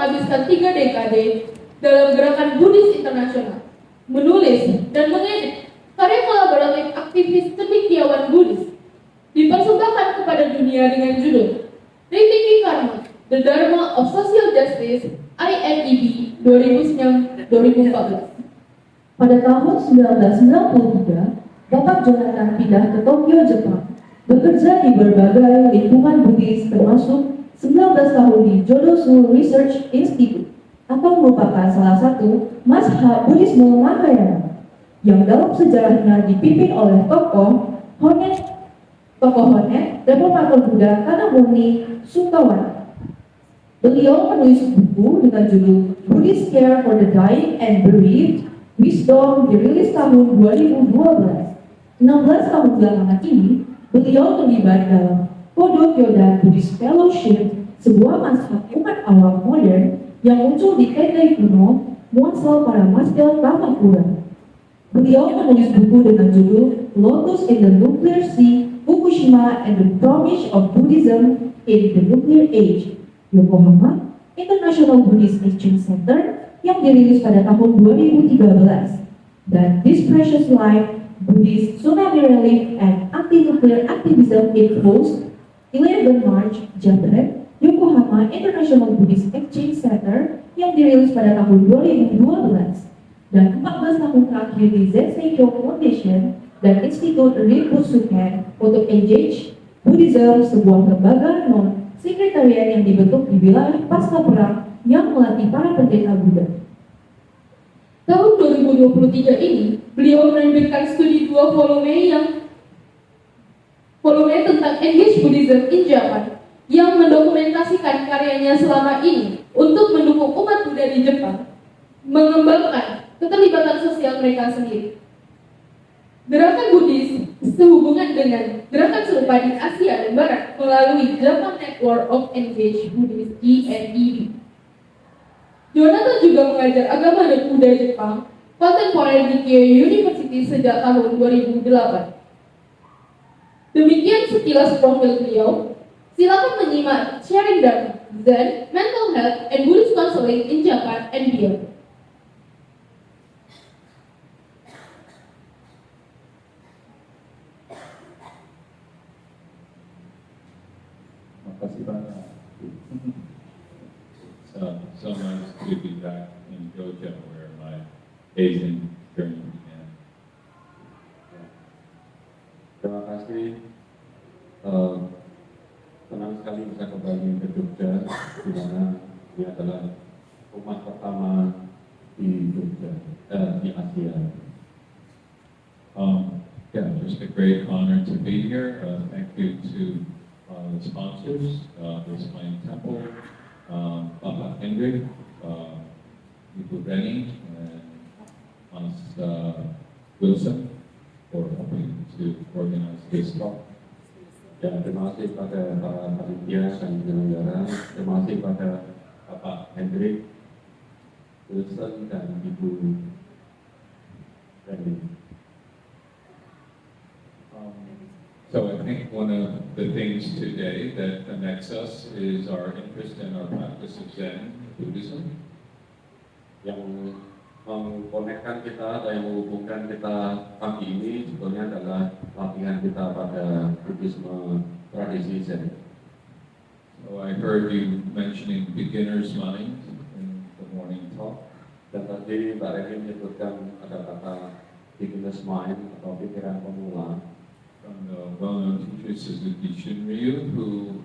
menghabiskan 3 dekade dalam gerakan Buddhist internasional, menulis dan mengedit karya kolaboratif aktivis cendekiawan Buddhist, dipersembahkan kepada dunia dengan judul Rethinking Karma, The Dharma of Social Justice, INEB 2014. Pada tahun 1993, Bapak Jonathan pindah ke Tokyo, Jepang, bekerja di berbagai lingkungan Buddhis termasuk 19 tahun di Jodosu Research Institute, atau merupakan salah satu mazhab Buddhisme Mahayana yang dalam sejarahnya dipimpin oleh tokoh Honet reformator Buddha Kanamuni Sukawana. Beliau menulis buku dengan judul Buddhist Care for the Dying and Bereaved, Wisdom, dirilis tahun 2012. 16 tahun belakangan ini, beliau terlibat dalam Kodok Yodan Buddhist Fellowship, sebuah mazhab umat awam modern yang muncul di Tendai kuno, muasal para masjid Kamakura. Beliau menulis buku dengan judul Lotus in the Nuclear Sea, Fukushima and the Promise of Buddhism in the Nuclear Age, Yokohama International Buddhist Exchange Center, yang dirilis pada tahun 2013, dan This Precious Life, Buddhist Tsunami Relief and Anti-Nuclear Activism in Post, 11 March, Japan, Yokohama International Buddhist Exchange Center, yang dirilis pada tahun 2012, dan 14 tahun terakhir di Zenseikyo Foundation dan Institut Rinpoche untuk Engage Buddhism, sebuah lembaga non-sekretariat yang dibentuk di wilayah pasca perang yang melatih para pendeta Buddha. Tahun 2023 ini, beliau menerbitkan studi 2 volume tentang Engage Buddhism in Japan yang mendokumentasikan karyanya selama ini untuk mendukung umat Buddha di Jepang, mengembangkan keterlibatan sosial mereka sendiri. Gerakan Buddhis sehubungan dengan gerakan serupa di Asia dan Barat melalui Japan Network of Engaged Buddhists (JNEB). Jonathan juga mengajar agama dan budaya Jepang kontemporer di Keio University sejak tahun 2008. Demikian sekilas profil beliau. Silakan menyimak Sharing Dharma, Zen, Mental Health, and Buddhist Counseling in Japan and Beyond. Terima kasih banyak. So nice to be back in Jogja where my Asian journey began. Terima kasih. Senang sekali bisa kembali ke Jogja, di mana ini adalah umat pertama di Jogja, di Asia. Yeah, just a great honor to be here. Thank you to the sponsors, this fine temple, Bapak Hendrik, Ibu Reni, and Mas Wilson for helping to organize this talk. Dan terima kasih pada para panitia dan penyelenggara, terima kasih pada Bapak Hendrik, Wilson, dan Ibu Reni. So I think one of the things today that connects us is our interest in our practice of Zen Buddhism. Yang mengkonekkan kita atau yang menghubungkan kita pagi ini sebetulnya adalah latihan kita pada Buddhisme tradisi Zen. So I heard you mentioning beginner's mind in the morning talk. Dan tadi Mbak Reni menyebutkan ada kata beginner's mind atau pikiran pemula. From the well-known teacher Suzuki Shunryu, who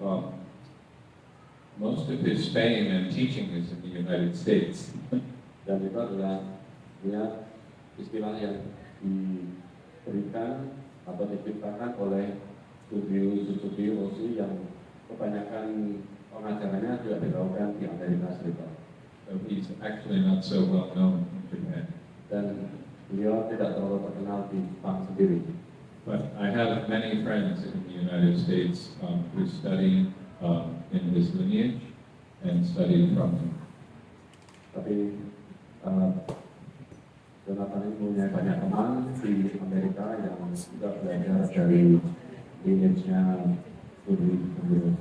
most of his fame and teaching is in the United States. Dan itu adalah istilah yang diberikan atau diciptakan oleh Suzuki Roshi yang kebanyakan pengajarannya juga dilakukan di Amerika Serikat. So he's actually not so well known in Japan. Dan beliau tidak terlalu terkenal di Jepang sendiri. But I have many friends in the United States who study in his lineage and study from him. Tapi Jonathan ini punya banyak teman di Amerika yang juga belajar dari lineage-nya Buddha.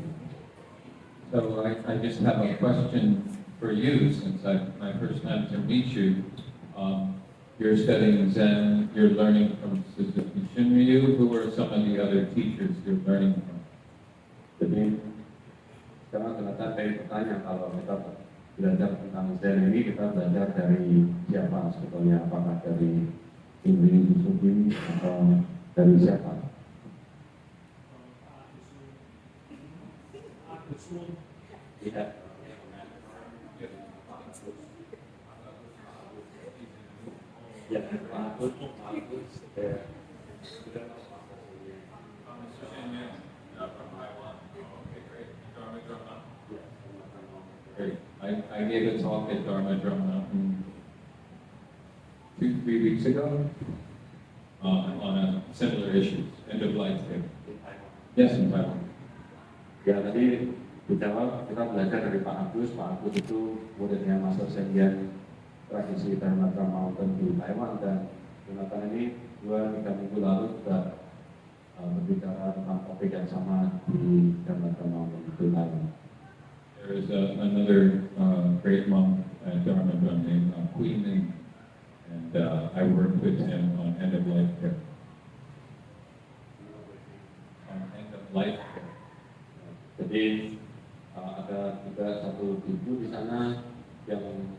So I just have a question for you, since my first time to meet you, you're studying Zen, you're learning from Sister Shinryu. Who are some of the other teachers you're learning from? Jadi sekarang kelihatan dari pertanyaan, kalau kita belajar tentang Zen ini, kita belajar dari siapa sebetulnya? Apakah dari Shinryu Suzuki atau dari siapa? Tidak. Ya, bagus. Great. I gave a talk at Dharma Drum Mountain 2-3 weeks ago on a similar issue, end of life care. Yes, in Taiwan. Ya, tadi bicara kita belajar dari Pak Agus. Pak Agus itu muridnya Master Sendian tradisi Dharma Drum Mountain di Taiwan, dan Jonathan ini 2-3 minggu lalu sudah berbicara tentang topik yang sama di Dharma Drum Mountain di Taiwan. There is another great monk at Dharma Drum named Queen Ning, and I worked with him on end of life care. On end of life care. Jadi ada juga satu biku di sana yang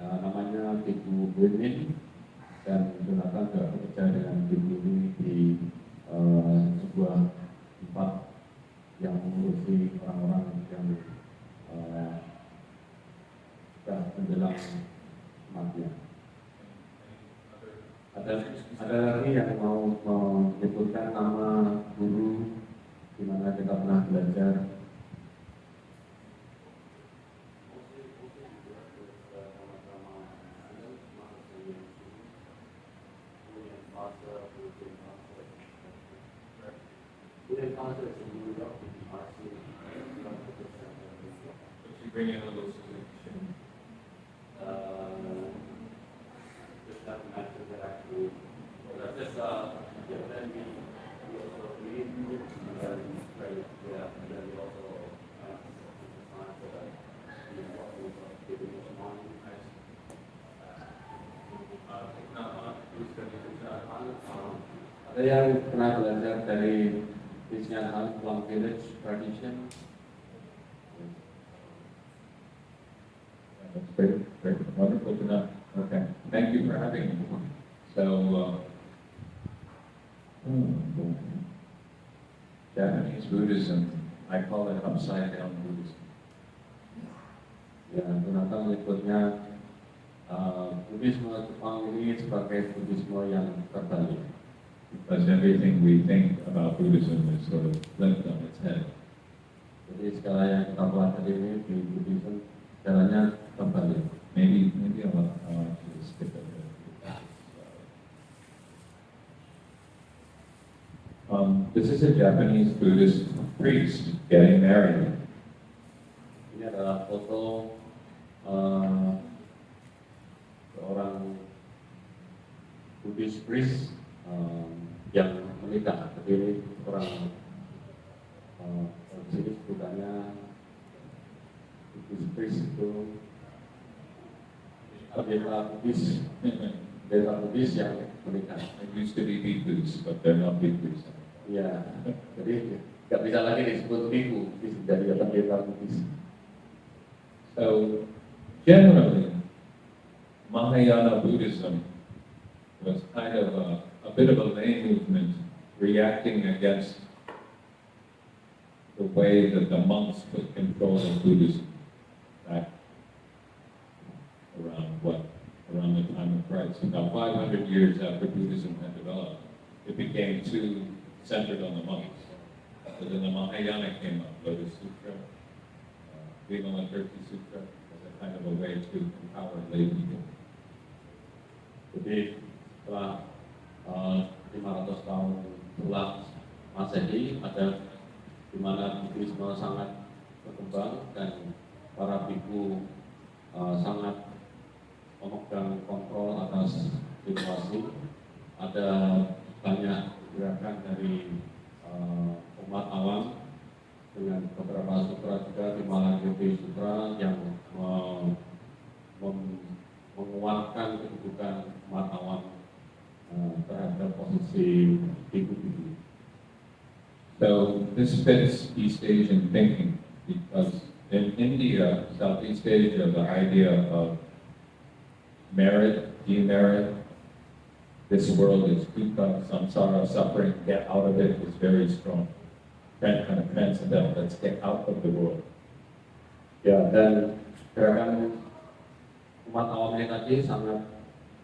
namanya biku Buddhist, dan Jonathan juga bekerja dengan biku ini di sebuah tempat yang mengurusi orang-orang yang sudah menjelang kematian. Ada lagi yang mau menyebutkan nama guru di mana kita pernah belajar? Bring in a little solution. Just that method that actually, well, that's just, then we also read, and then, right, yeah, and then we also, design so that, what we are giving us money. Ada yang pernah belajar dari Krishna Plum Village Tradition? That's great, great, wonderful to know. Okay, thank you for having me. So, Japanese Buddhism, I call it upside down Buddhism. Ya, Jonathan menyebutnya Buddhisme Jepang ini sebagai Buddhisme yang terbalik. Because everything we think about Buddhism is sort of flipped on its head. Jadi segala yang kita pelajari ini di Buddhism caranya terbalik. Maybe I'll actually skip it. This is a Japanese Buddhist priest getting married. Ini adalah foto seorang Buddhist priest yang menikah. Jadi ini orang di sini sebutannya Buddhist priest itu pendeta Buddhis yang menikah. It used to be bhikkhus, but they're not bhikkhus. Iya, jadi nggak bisa lagi disebut biku, jadi pendeta Buddhis. So, generally, Mahayana Buddhism was kind of a bit of a lay movement reacting against the way that the monks took control of Buddhism back around the time of Christ. About 500 years after Buddhism had developed, it became too centered on the monks. So then the Mahayana came up, Lotus Sutra, Vimalantirthi Sutra, as a kind of a way to empower lay people. Jadi setelah 500 tahun setelah Masehi, ada di mana Buddhisme sangat berkembang dan para biku sangat memegang kontrol atas situasi. Ada banyak gerakan dari umat awam dengan beberapa sutra juga, Vimalantirthi Sutra yang this fits East Asian thinking because in India, Southeast Asia, the idea of merit, demerit, this world is dukkha, samsara, suffering, get out of it is very strong. That kind of transcendental, let's get out of the world. Ya, dan gerakan umat awam ini tadi sangat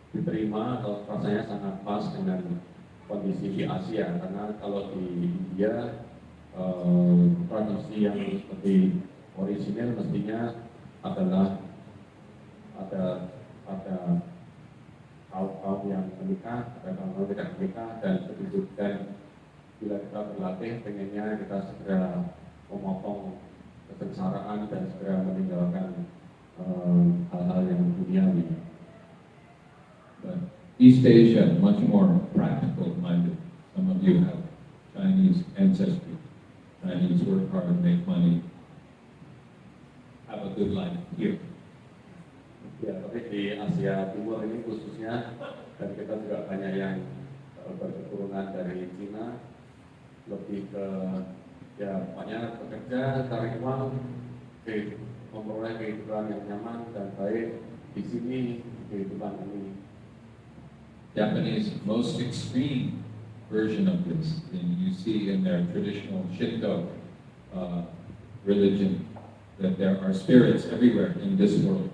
diterima atau rasanya sangat pas dengan kondisi di Asia, karena kalau di India tradisi yang lebih orisinil mestinya adalah ada kaum yang menikah, ada kaum yang tidak menikah, dan kedudukan bila kita berlatih pengennya kita segera memotong kesengsaraan dan segera meninggalkan hal-hal yang duniawi. But East Asia, much more practical minded. Some of you have Chinese ancestry. Chinese work hard, make money, have a good life here. Ya, tapi di Asia Timur ini khususnya, dan kita juga banyak yang berketurunan dari Cina, lebih ke ya pokoknya bekerja, cari uang, memperoleh kehidupan yang nyaman dan baik di sini, kehidupan ini. Japanese most extreme version of this, and you see in their traditional Shinto religion that there are spirits everywhere in this world.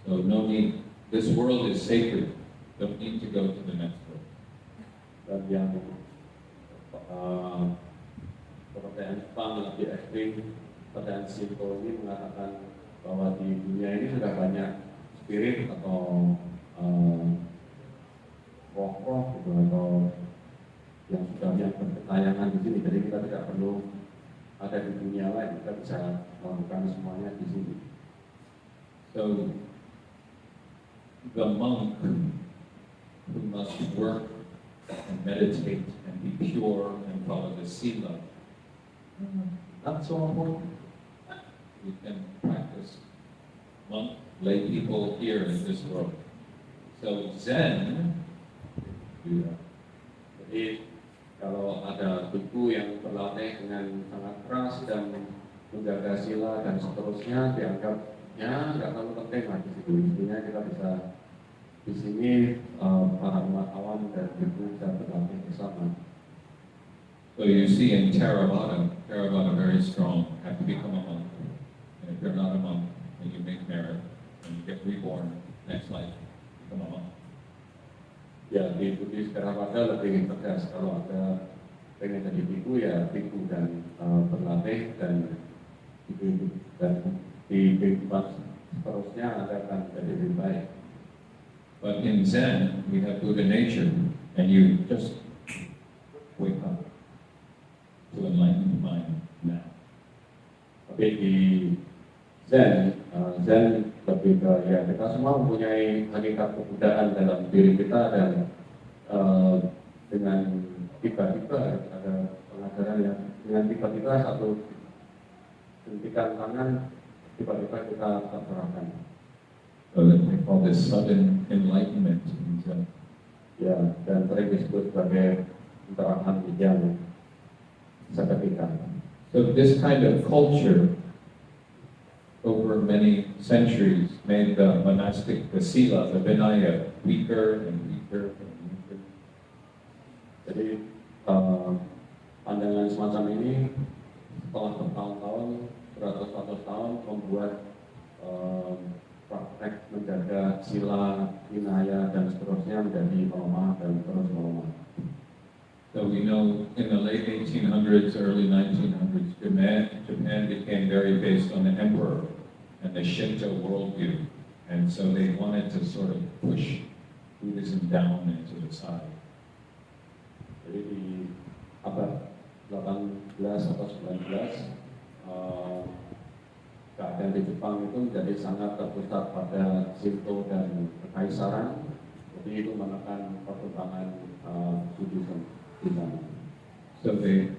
So no need, this world is sacred, don't need to go to the next world. Dan yang kepercayaan Jepang lebih ekstrim, kepercayaan Shinto ini mengatakan bahwa di dunia ini sudah banyak spirit atau roh-roh gitu, atau yang sudah yang berketayangan di sini, jadi kita tidak perlu ada di dunia lain, kita bisa melakukan semuanya di sini. So the monk who must work and meditate and be pure and follow the sila, not so important. We can practice monk, lay people here in this world. So Zen, jadi kalau ada biku yang berlatih dengan sangat keras dan menjaga sila dan seterusnya, dianggapnya nggak terlalu penting lah di situ. Intinya kita bisa di sini para umat awam dan biku bisa berlatih bersama. so you see in Theravada very strong, have to become a monk. And if you're not a monk, then you make merit, and you get reborn, next life, become a monk. Ya, di Buddhist Theravada lebih tegas, kalau ada pengen jadi biku ya biku dan berlatih dan di kehidupan seterusnya Anda akan jadi lebih baik. But in Zen, we have Buddha nature, and you just wake up to enlightened mind now. Tapi di Zen lebih ke ya kita semua mempunyai hakikat kebudayaan dalam diri kita, dan dengan tiba-tiba ada pengajaran yang dengan tiba-tiba satu sentikan tangan tiba-tiba kita terserahkan. So that we call this sudden enlightenment in Zen. Ya, dan sering disebut sebagai pencerahan yang seketika. So this kind of culture over many centuries made the monastic, the sila, the vinaya, weaker and weaker and weaker. Jadi pandangan semacam ini setelah bertahun-tahun, beratus-ratus tahun membuat praktek menjaga sila, vinaya dan seterusnya menjadi melemah dan terus melemah. So we know in the late 1800s, early 1900s, Japan became very based on the emperor and the Shinto worldview. And so they wanted to sort of push Buddhism down into the side. Jadi di abad 18 atau 19, keadaan di Jepang itu menjadi sangat terpusat pada Shinto dan kekaisaran. Jadi itu menekan perkembangan Buddhism di sana. So they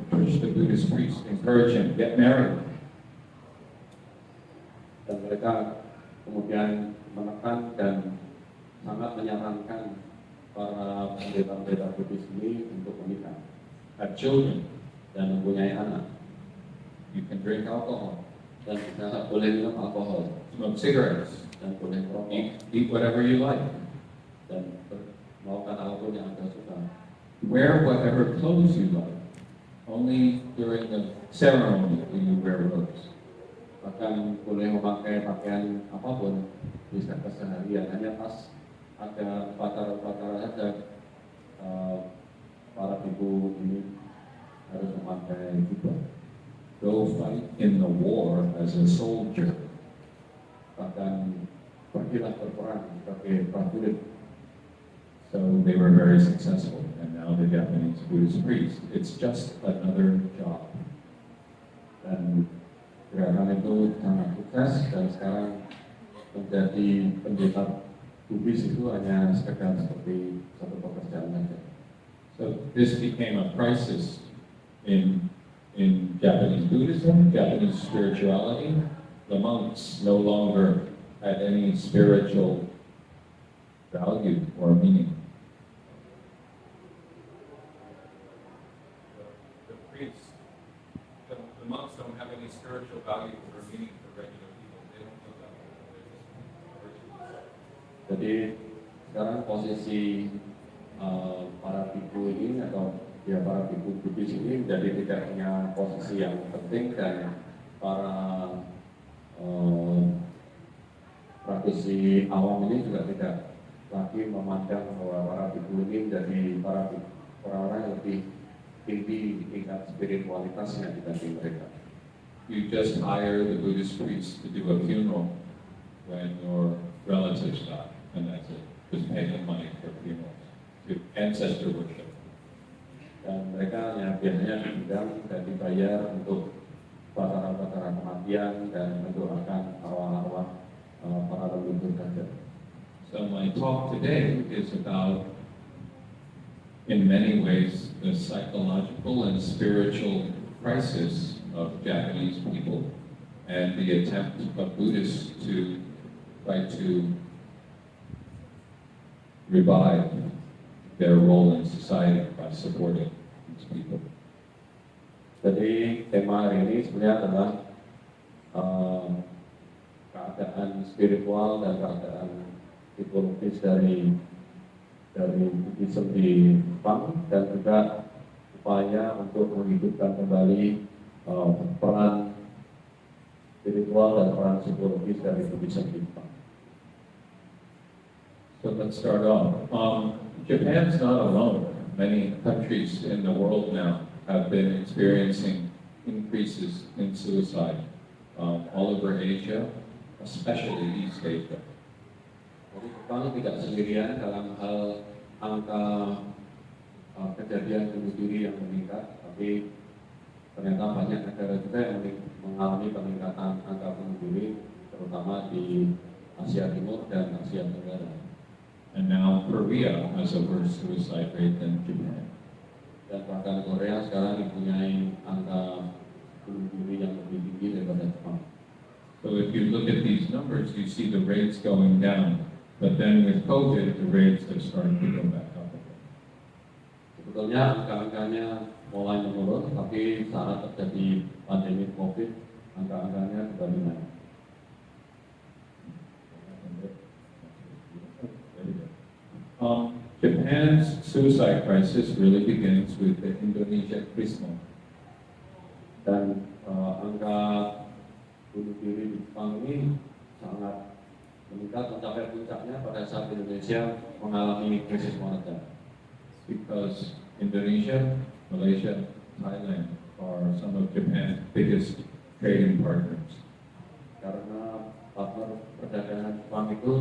pushed the Buddhist priests, encourage him, get married. Dan mereka kemudian menekan dan sangat menyarankan para pendeta-pendeta Buddhis ini untuk menikah, Have children. dan mempunyai anak, You can drink alcohol, dan kita boleh minum alkohol, smoke cigarettes, dan boleh merokok, eat whatever you like, dan melakukan apapun yang Anda suka. wear whatever clothes you like. Only during the ceremony do you wear robes. Bahkan boleh memakai pakaian apapun bisa keseharian, hanya pas ada upacara-upacara saja para biku ini harus memakai jubah. Go fight in the war as a soldier. Bahkan pergilah berperang sebagai prajurit. So they were very successful, and now the Japanese Buddhist priest, it's just another job. Dan gerakan itu sangat sukses, dan sekarang menjadi pendeta Buddhis itu hanya sekedar seperti satu pekerjaan saja. So this became a crisis in Japanese Buddhism, Japanese spirituality. The monks no longer had any spiritual value or meaning. The priests, the monks don't have any spiritual value or meaning for regular people. They don't know that. They're just virtuous. Jadi sekarang posisi para biku ini atau ya para biku Buddhis ini menjadi tidak punya posisi yang penting, dan para praktisi awam ini juga tidak lagi memandang bahwa para biku ini menjadi orang-orang yang lebih tinggi tingkat spiritualitasnya dibanding mereka. You just hire the Buddhist priest to do a funeral when your relatives die, and that's it. Just pay them money for funerals, to ancestor worship. Dan mereka yang biasanya diundang dan dibayar untuk upacara-upacara kematian dan mendoakan arwah-arwah para leluhur saja. So my talk today is about, in many ways, the psychological and spiritual crisis of Japanese people and the attempt of Buddhists to try to revive their role in society by supporting these people. Jadi tema hari ini sebenarnya adalah keadaan spiritual dan keadaan psikologis dari Buddhism di Jepang, dan juga upaya untuk menghidupkan kembali peran spiritual dan peran psikologis dari Buddhism di Jepang. So let's start off. Japan's not alone. Many countries in the world now have been experiencing increases in suicide all over Asia, especially East Asia. Jadi Jepang tidak sendirian dalam hal angka kejadian bunuh diri yang meningkat, tapi ternyata banyak negara juga yang mengalami peningkatan angka bunuh diri, terutama di Asia Timur dan Asia Tenggara. And now Korea has a worse suicide rate than Japan. Dan bahkan Korea sekarang mempunyai angka bunuh diri yang lebih tinggi daripada Jepang. So if you look at these numbers, you see the rates going down. But then with COVID, the rates have started to go back up again. Sebetulnya angka-angkanya mulai menurun, tapi saat terjadi pandemi COVID, angka-angkanya kembali naik. Japan's suicide crisis really begins with the Indonesia Christmas. Dan angka bunuh diri di Jepang ini sangat meningkat mencapai puncaknya pada saat Indonesia mengalami krisis moneter. Because Indonesia, Malaysia, Thailand are some of Japan's biggest trading partners. Karena partner perdagangan Jepang itu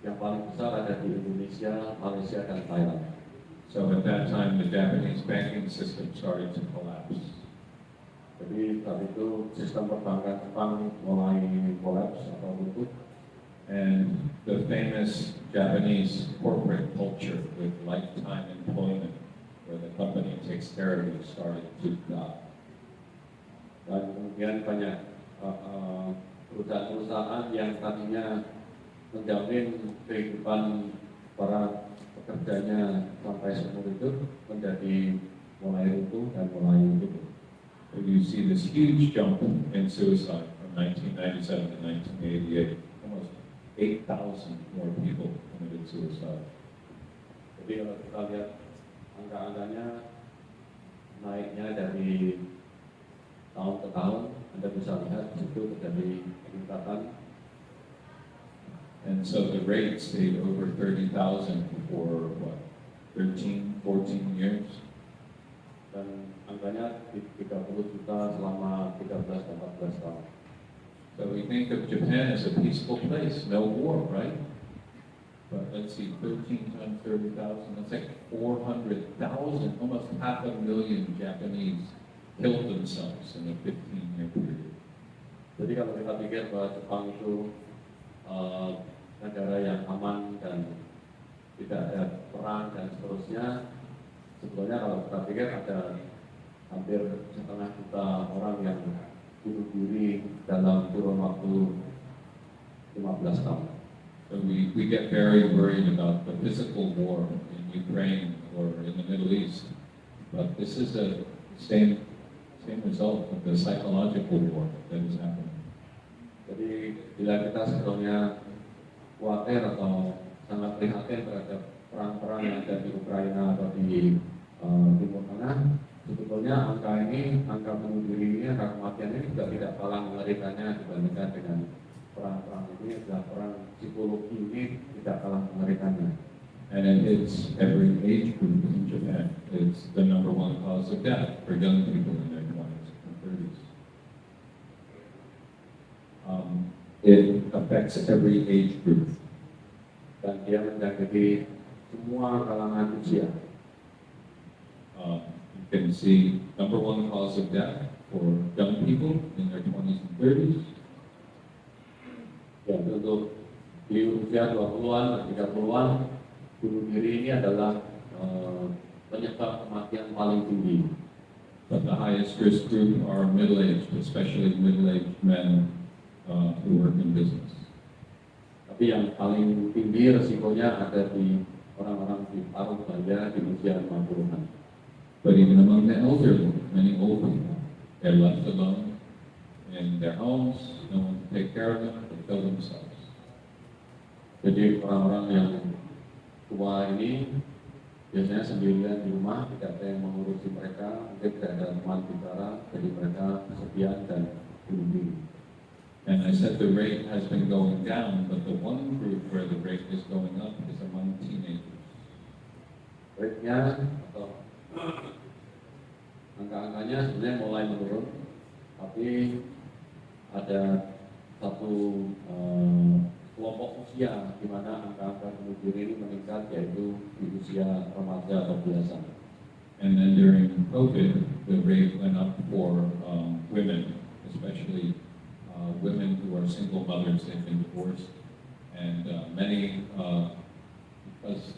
yang paling besar ada di Indonesia, Malaysia, dan Thailand. So at that time, the Japanese banking system started to collapse. Jadi saat itu sistem perbankan Jepang mulai kolaps atau tutup. And the famous Japanese corporate culture with lifetime employment, where the company takes care of you, started to die. Dan kemudian banyak perusahaan-perusahaan yang tadinya menjamin kehidupan para pekerjanya sampai seumur hidup menjadi mulai runtuh dan mulai tutup. So you see this huge jump in suicide from 1997 to 1988. Almost 8,000 more people committed suicide. Jadi kalau kita lihat angka-angkanya naiknya dari tahun ke tahun, Anda bisa lihat di situ terjadi peningkatan. And so the rate stayed over 30,000 for what, 13, 14 years? Dan angkanya 30 juta selama 13-14 tahun. So we think of Japan as a peaceful place, no war, right? But let's see, 13 times 30,000, that's like 400,000, almost 500,000 Japanese killed themselves in a 15-year period. Jadi kalau kita pikir bahwa Jepang itu negara yang aman dan tidak ada perang dan seterusnya, sebetulnya kalau kita pikir ada hampir 1,5 juta orang yang bunuh diri dalam kurun waktu 15 tahun. So we get very worried about the physical war in Ukraine or in the Middle East, but this is the same result of the psychological war that is happening. Jadi bila kita sebetulnya khawatir atau sangat prihatin terhadap perang-perang yang ada di Ukraina atau di Timur Tengah, sebetulnya angka bunuh diri ini, angka kematian ini juga tidak kalah mengerikannya dibandingkan dengan perang-perang ini. Adalah perang psikologi ini tidak kalah mengerikannya. And it hits every age group in Japan. It's the number one cause of death for young people in their 20s and 30s. It affects every age group. Dan dia menjangkiti semua kalangan usia. You can see number one cause of death for young people in their 20s and 30s. Ya, untuk di usia 20-an dan 30-an, bunuh diri ini adalah penyebab kematian paling tinggi. But the highest risk group are middle-aged, especially middle-aged men who work in business. Tapi yang paling tinggi resikonya ada di orang-orang di paruh baya di usia 50-an. But even among the elderly, many old people, they're left alone in their homes, no one to take care of them, they kill themselves. Jadi orang-orang yang tua ini biasanya sendirian di rumah, tidak ada yang mengurusi mereka, mungkin tidak ada teman bicara, jadi mereka kesepian dan bunuh diri. And I said the rate has been going down, but the one group where the rate is going up is among teenagers. Rate-nya atau angka-angkanya sebenarnya mulai menurun, tapi ada satu kelompok usia di mana angka-angka bunuh diri ini meningkat, yaitu di usia remaja atau belasan. And then during COVID, the rate went up for women, especially women who are single mothers. They've been divorced, and many, because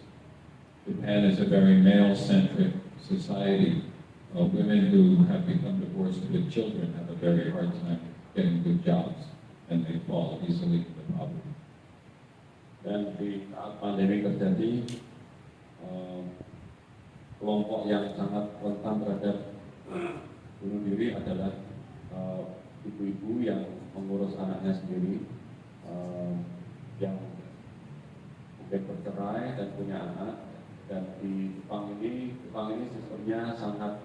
Japan is a very male-centric society, women who have become divorced with children have a very hard time getting good jobs, and they fall easily into poverty. Dan di saat pandemi terjadi, kelompok yang sangat rentan terhadap bunuh diri adalah ibu-ibu yang mengurus anaknya sendiri, yang mungkin bercerai dan punya anak. Dan di Jepang ini sistemnya sangat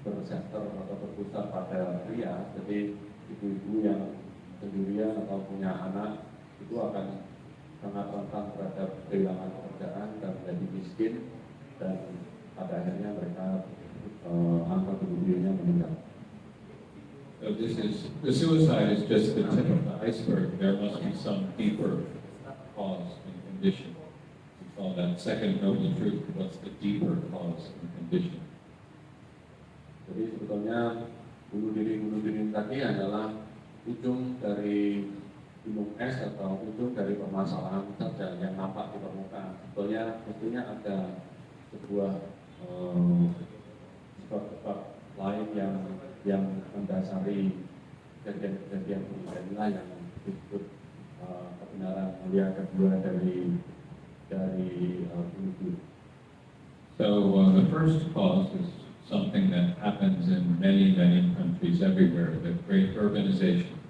bersenter atau berpusat pada pria. Jadi ibu-ibu yang sendirian atau punya anak itu akan sangat rentan terhadap kehilangan pekerjaan dan menjadi miskin, dan pada akhirnya mereka angka bunuh dirinya meningkat. So the suicide is just the tip of the iceberg. There must be some deeper cause and condition. We call that second noble truth. What's the deeper cause and condition? Jadi sebetulnya bunuh diri tadi adalah ujung dari gunung es atau ujung dari permasalahan saja yang nampak di permukaan. Sebetulnya mestinya ada sebuah sebab-sebab lain yang mendasari kejadian inilah yang disebut kebenaran mulia kedua dari bunuh diri. So the first cause is something that happens in many, many countries everywhere, the great urbanization,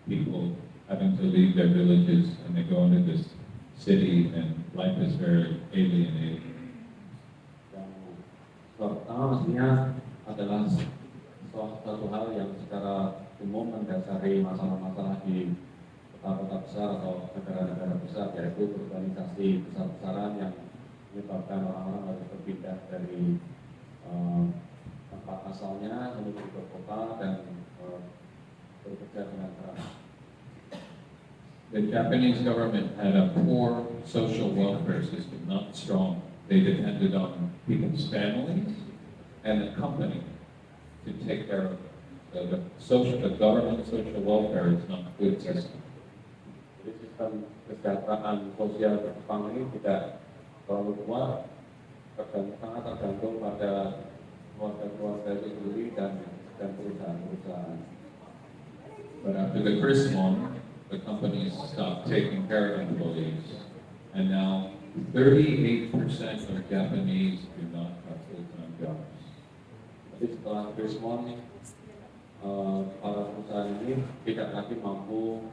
people having to leave their villages and they go into this city and life is very alienating. Yang pertama maksudnya adalah suatu hal yang secara umum mendasari masalah-masalah di kota-kota besar atau negara-negara besar, yaitu urbanisasi besar-besaran yang menyebabkan orang-orang harus berpindah dari tempat asalnya menuju ke kota dan bekerja dengan keras. The Japanese government had a poor social welfare system, not strong. They depended on people's families and the company to take care of the government social welfare is not a good system. Jadi sistem kesejahteraan sosial di Jepang ini tidak terlalu kuat, sangat tergantung pada keluarga-keluarga itu sendiri dan perusahaan-perusahaan. But after the first one, the companies stopped taking care of employees, and now 38% of Japanese do not have full-time jobs. Jadi setelah Krismon, para perusahaan ini tidak lagi mampu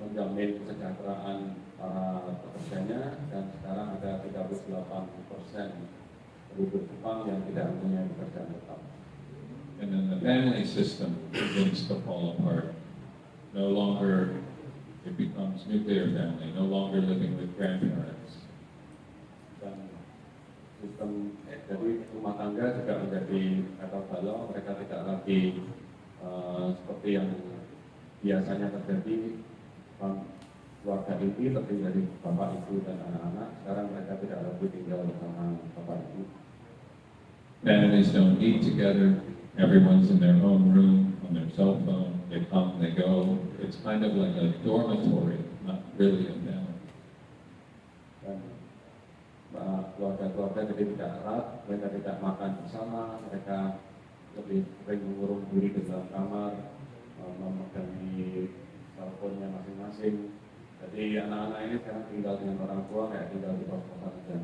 menjamin kesejahteraan para pekerjanya, dan sekarang ada 38% penduduk Jepang yang tidak mempunyai pekerjaan tetap. And then the family system begins to fall apart. No longer, it becomes nuclear family, no longer living with grandparents. Dan sistem jadi rumah tangga juga menjadi kacau balau, mereka tidak lagi seperti yang biasanya terjadi, keluarga inti terdiri dari bapak, ibu, dan anak-anak. Sekarang mereka tidak lagi tinggal bersama bapak ibu. Families don't eat together. Everyone's in their own room on their cell phone. They come, they go. It's kind of like a dormitory, not really a family. Dan keluarga-keluarga jadi tidak erat, mereka tidak makan bersama, mereka lebih sering mengurung diri di dalam kamar, memegangi teleponnya masing-masing. Jadi anak-anak ini sekarang tinggal dengan orang tua, kayak tinggal di kos-kosan saja.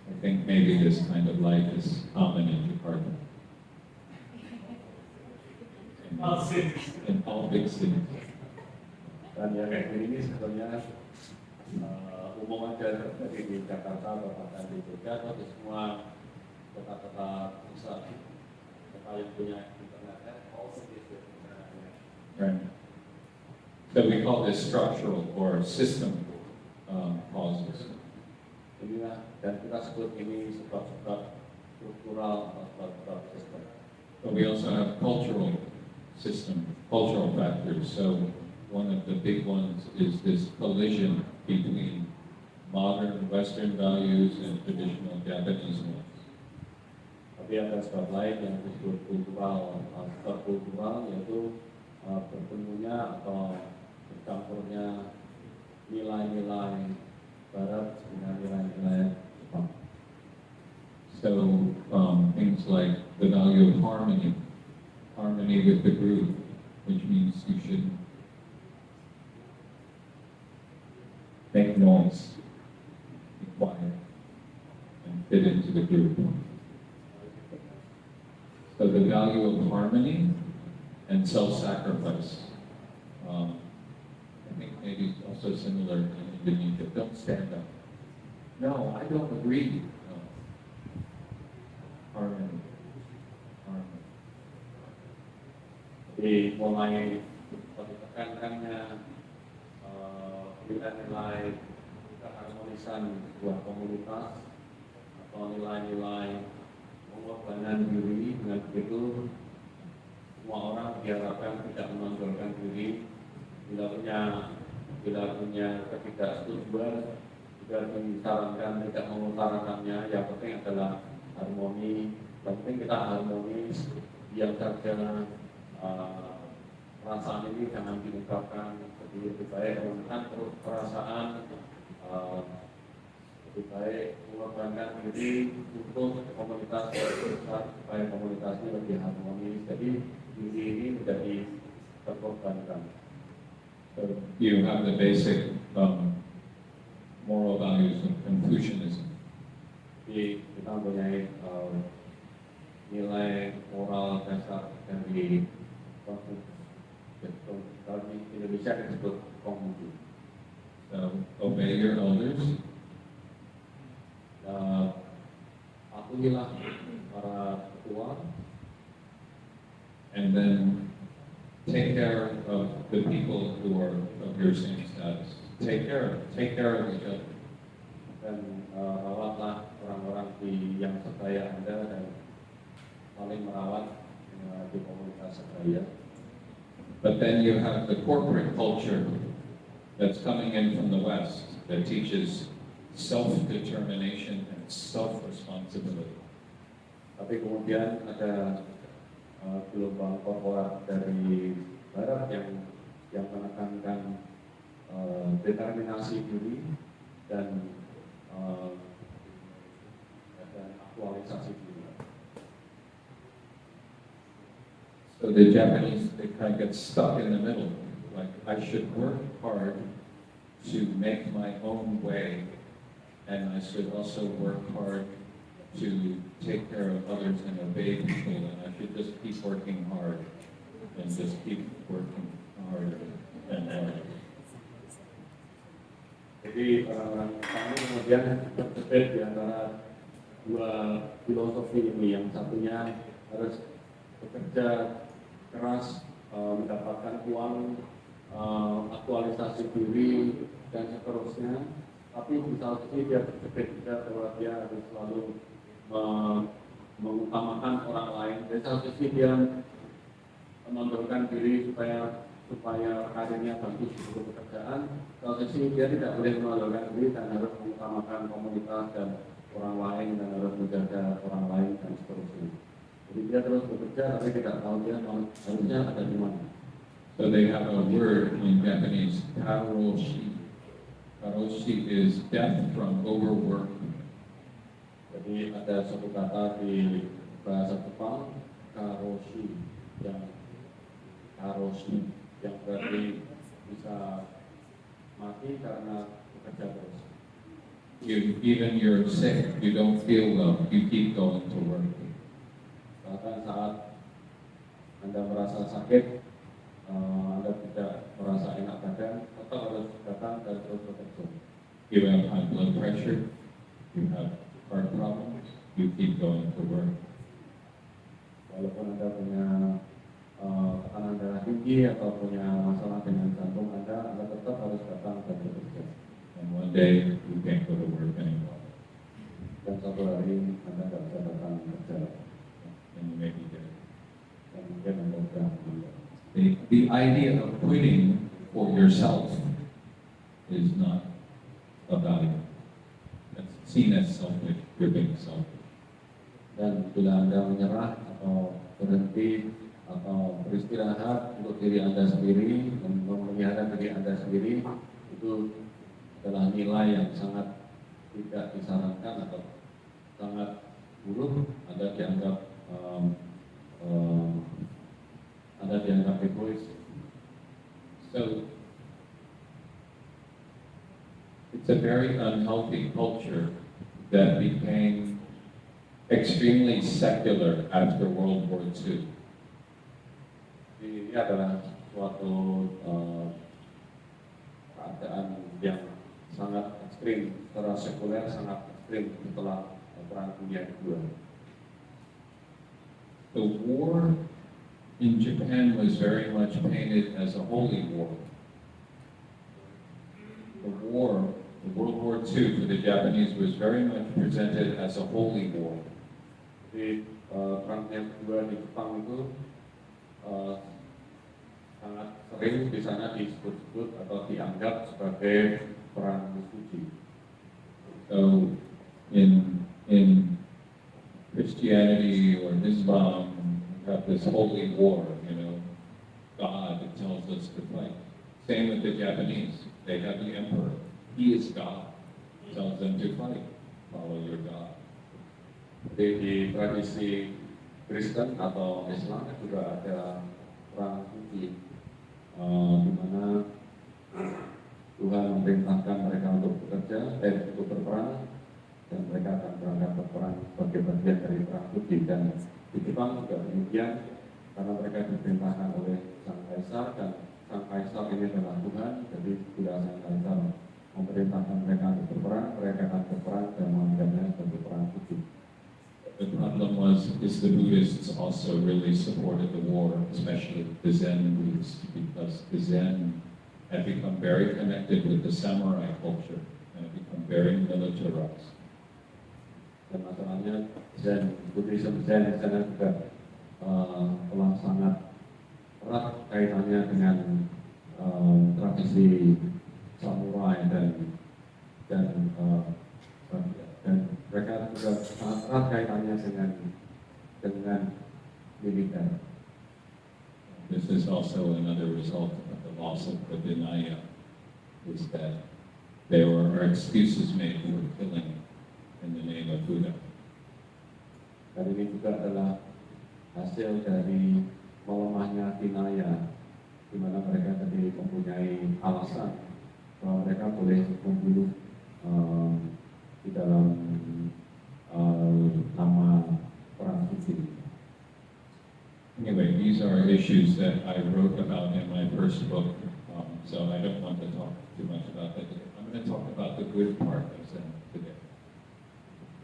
I think maybe this kind of life is common in Jakarta. In all big cities. Dan yang kayak gini sebetulnya umum aja terjadi di Jakarta atau bahkan di Jogja atau di semua kota-kota besar. Kota yang punya internet, also di Right. So we call this structural or system causes. Inilah, dan kita sebut ini sebab-sebab struktural atau sebab-sebab sistem. But we also have cultural system, cultural factors. So one of the big ones is this collision between modern Western values and traditional Japanese ones. Tapi ada sebab lain yang disebut kultural, sebab kultural yaitu bertemunya atau bercampurnya nilai-nilai Barat dengan nilai-nilai Jepang. So things like the value of harmony, harmony with the group, which means you shouldn't make noise, be quiet, and fit into the group. So the value of harmony and self-sacrifice. I think maybe it's also similar in Indonesia. Don't stand up. No, I don't agree. No. Harmony. Harmony. Jadi mulai ditekankannya nilai-nilai keharmonisan sebuah komunitas atau nilai-nilai pengorbanan diri. Dengan begitu semua orang diharapkan tidak menonjolkan diri, bila punya ketidaksetujuan juga disarankan tidak mengutarakannya. Yang penting adalah harmoni. Yang penting kita harmonis, diam saja. Perasaan ini jangan diungkapkan. Jadi lebih baik menekan perasaan, lebih baik mengorbankan diri untuk komunitas besar supaya komunitas ini lebih harmonis. Jadi diri ini menjadi terkorbankan. So you have the basic moral values of Confucianism. Jadi kita mempunyai nilai kalau di Indonesia disebut konghucu. So obey your elders, Patuhilah para tua, and then take care of the people who are of your same status. Take care of each other. dan rawatlah orang-orang yang sebaya Anda dan saling merawat di komunitas sebaya. But then you have the corporate culture that's coming in from the West that teaches self-determination and self-responsibility. Tapi kemudian ada gelombang korporat dari Barat yang menekankan determinasi diri dan aktualisasi diri. So the Japanese, they kind of get stuck in the middle. Like, I should work hard to make my own way, and I should also work hard to take care of others and obey people, and I should just keep working hard and just keep working harder and harder. Jadi orang-orang kami kemudian terjebak di antara dua filosofi ini. Yang satunya harus bekerja keras, mendapatkan uang, aktualisasi diri, dan seterusnya. Tapi di satu sisi dia terjebak juga bahwa dia harus selalu mengutamakan orang lain. Di satu sisi dia mengundurkan diri supaya karirnya bagus di pekerjaan. Kalau sisi dia tidak boleh mengundurkan diri dan harus mengutamakan komunitas dan orang lain dan harus menjaga orang lain dan seterusnya. Jadi dia terus bekerja tapi tidak tahu dia harusnya ada di mana. So they have a word in Japanese, karoshi. Karoshi is death from overwork. Jadi ada satu kata di bahasa Jepang, karoshi, yang berarti bisa mati karena bekerja terus. Even you're sick, you don't feel well, you keep going to work. Bahkan saat Anda merasa sakit, Anda tidak merasa enak badan, tetap harus datang dan terus bekerja. You have high blood pressure, you have heart problems, you keep going to work. Walaupun Anda punya tekanan darah tinggi atau punya masalah dengan jantung Anda tetap harus datang dan bekerja. And one day, you can't go to work anymore. Dan satu hari Anda tidak bisa datang bekerja. And you may be dead. Dan mungkin Anda sudah meninggal. The idea of quitting for yourself is not a value. That's seen as selfish. You're being selfish. Dan bila Anda menyerah atau berhenti atau beristirahat untuk diri Anda sendiri dan memelihara diri Anda sendiri, itu adalah nilai yang sangat tidak disarankan atau sangat buruk. Anda dianggap egois. So it's a very unhealthy culture that became extremely secular after World War II. Ini adalah suatu keadaan yang sangat ekstrim, secara sekuler sangat ekstrim setelah Perang Dunia Kedua. The war in Japan was very much painted as a holy war. The World War II for the Japanese was very much presented as a holy war. Di Perang Dunia Kedua di Jepang itu sangat sering di sana disebut-sebut atau dianggap sebagai perang suci. So in Christianity or Islam, we have this holy war, God tells us to fight. Same with the Japanese. They have the emperor. He is God. Tells them to fight. Follow your God. Jadi di tradisi Kristen atau Islam juga ada perang suci, di mana Tuhan memerintahkan mereka untuk bekerja, untuk berperang, dan mereka akan berangkat berperang sebagai bagian dari perang suci. Dan di Jepang juga demikian, karena mereka diperintahkan oleh sang kaisar dan sang perang, jadi tidak sengaja memerintahkan mereka untuk berperang, mereka akan berperang dan menganggapnya sebagai perang khusus. The problem is the Buddhists also really supported the war, especially the Zen Buddhists, because the Zen had become very connected with the samurai culture and had become very militarized. Dan masalahnya Zen, Buddhism Zen di sana juga telah sangat erat kaitannya dengan tradisi samurai dan mereka juga sangat erat kaitannya dengan militer. This is also another result of the loss of the Vinaya, is that there are excuses made for killing in the name of Buddha. Dan ini juga adalah hasil dari melemahnya Vinaya, di mana mereka tadi mempunyai alasan bahwa mereka boleh membunuh di dalam nama perang suci. Anyway, these are issues that I wrote about in my first book, so I don't want to talk too much about that today. I'm going to talk about the good part of Zen today.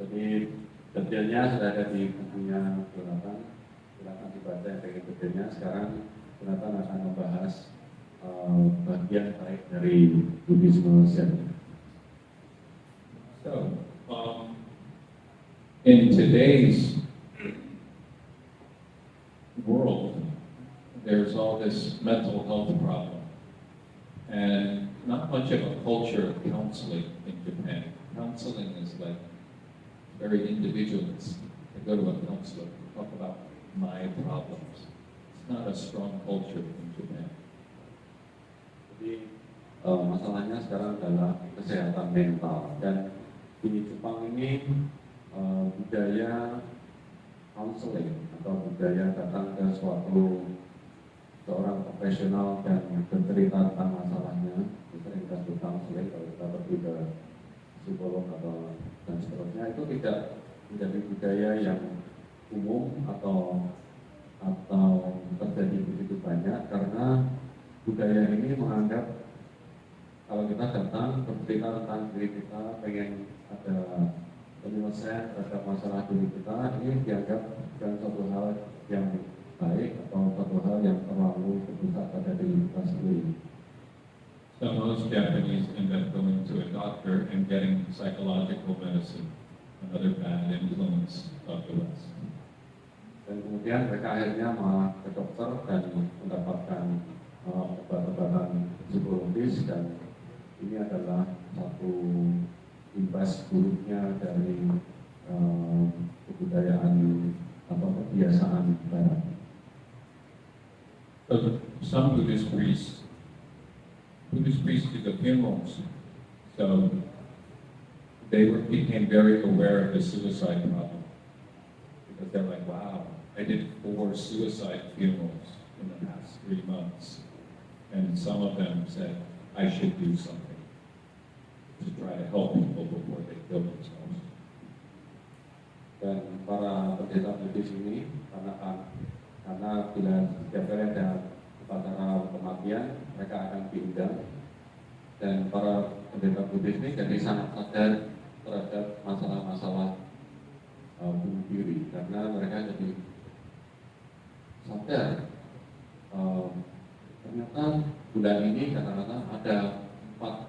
Jadi detailnya sudah ada di bukunya Jonathan, silakan dibaca yang pengen detailnya. Sekarang Jonathan akan membahas bagian baik dari Buddhisme Zen. So, in today's world, there's all this mental health problem, and not much of a culture of counseling in Japan. Counseling is like very individualist. I go to a counselor, talk about my problems. It's not a strong culture in Japan. Jadi masalahnya sekarang adalah kesehatan mental, dan di Jepang ini budaya counseling atau budaya datang ke seorang profesional dan bercerita tentang masalahnya, sering disebut counseling kalau kita pergi ke psikolog dan seterusnya, itu tidak menjadi budaya yang umum atau terjadi begitu banyak, karena budaya ini menganggap kalau kita datang bercerita tentang diri kita, pengen ada penyelesaian terhadap masalah diri kita, ini dianggap bukan suatu hal yang baik atau suatu hal yang terlalu berpusat pada diri kita sendiri. So most Japanese end up going to a doctor and getting psychological medicine, another bad influence of the West. Dan kemudian mereka akhirnya malah ke dokter dan mendapatkan obat-obatan psikologis, dan ini adalah satu imbas buruknya dari kebudayaan atau kebiasaan Barat. So some Buddhist priests do the funerals, so they became very aware of the suicide problem, because they're like, wow, I did 4 suicide funerals in the past 3 months, and some of them said, I should do something to try to help people before they kill themselves. Dan para pendeta Buddhis ini, karena bila setiap kali ada upacara kematian, mereka akan diundang, dan para pendeta Buddhis ini jadi sangat sadar terhadap masalah-masalah bunuh diri, karena mereka jadi sadar ternyata bulan ini kata-kata ada 4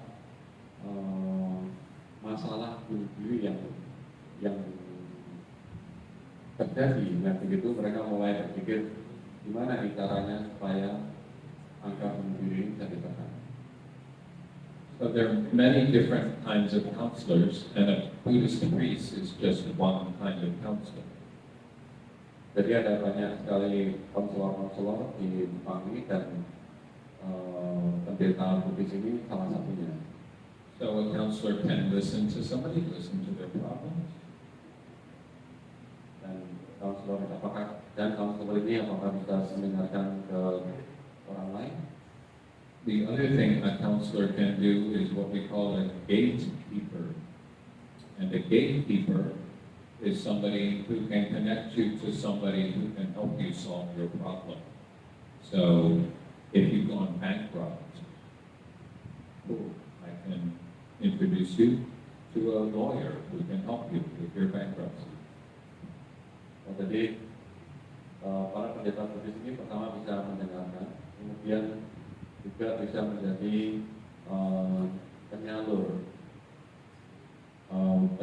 masalah bunuh diri yang terjadi. Dan begitu mereka mulai berpikir gimana caranya supaya angka bunuh diri bisa ditekan. So there are many different kinds of counselors, and a Buddhist priest is just one kind of counselor. Jadi ada banyak sekali konselor-konselor di Jepang ini, dan pendeta Buddhis ini salah satunya. So a counselor can listen to somebody, listen to their problems. Dan konselor ini apakah bisa mendengarkan ke orang lain? The other thing a counselor can do is what we call a gatekeeper. And a gatekeeper is somebody who can connect you to somebody who can help you solve your problem. So if you've gone bankrupt cool, I can introduce you to a lawyer who can help you with your bankruptcy. Jadi para pendeta Buddhis ini pertama bisa mendengarkan, kemudian juga bisa menjadi penyalur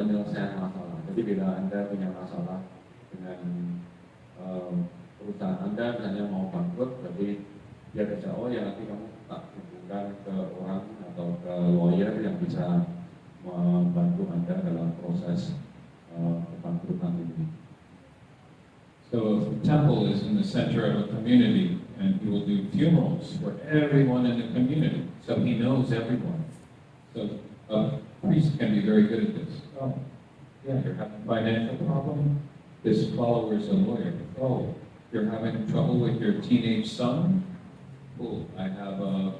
penyelesaian masalah. Jadi bila Anda punya masalah dengan perusahaan Anda, misalnya mau bangkrut, berarti dia bisa, oh ya nanti kamu tak hubungkan ke orang atau ke lawyer yang bisa membantu Anda dalam proses kebangkrutan ini. So if the temple is in the center of a community, and he will do funerals for everyone in the community, so he knows everyone. So a priest can be very good at this. Oh, yeah, you're having a financial problem? This follower is a lawyer. Oh, you're having trouble with your teenage son? Oh, I have a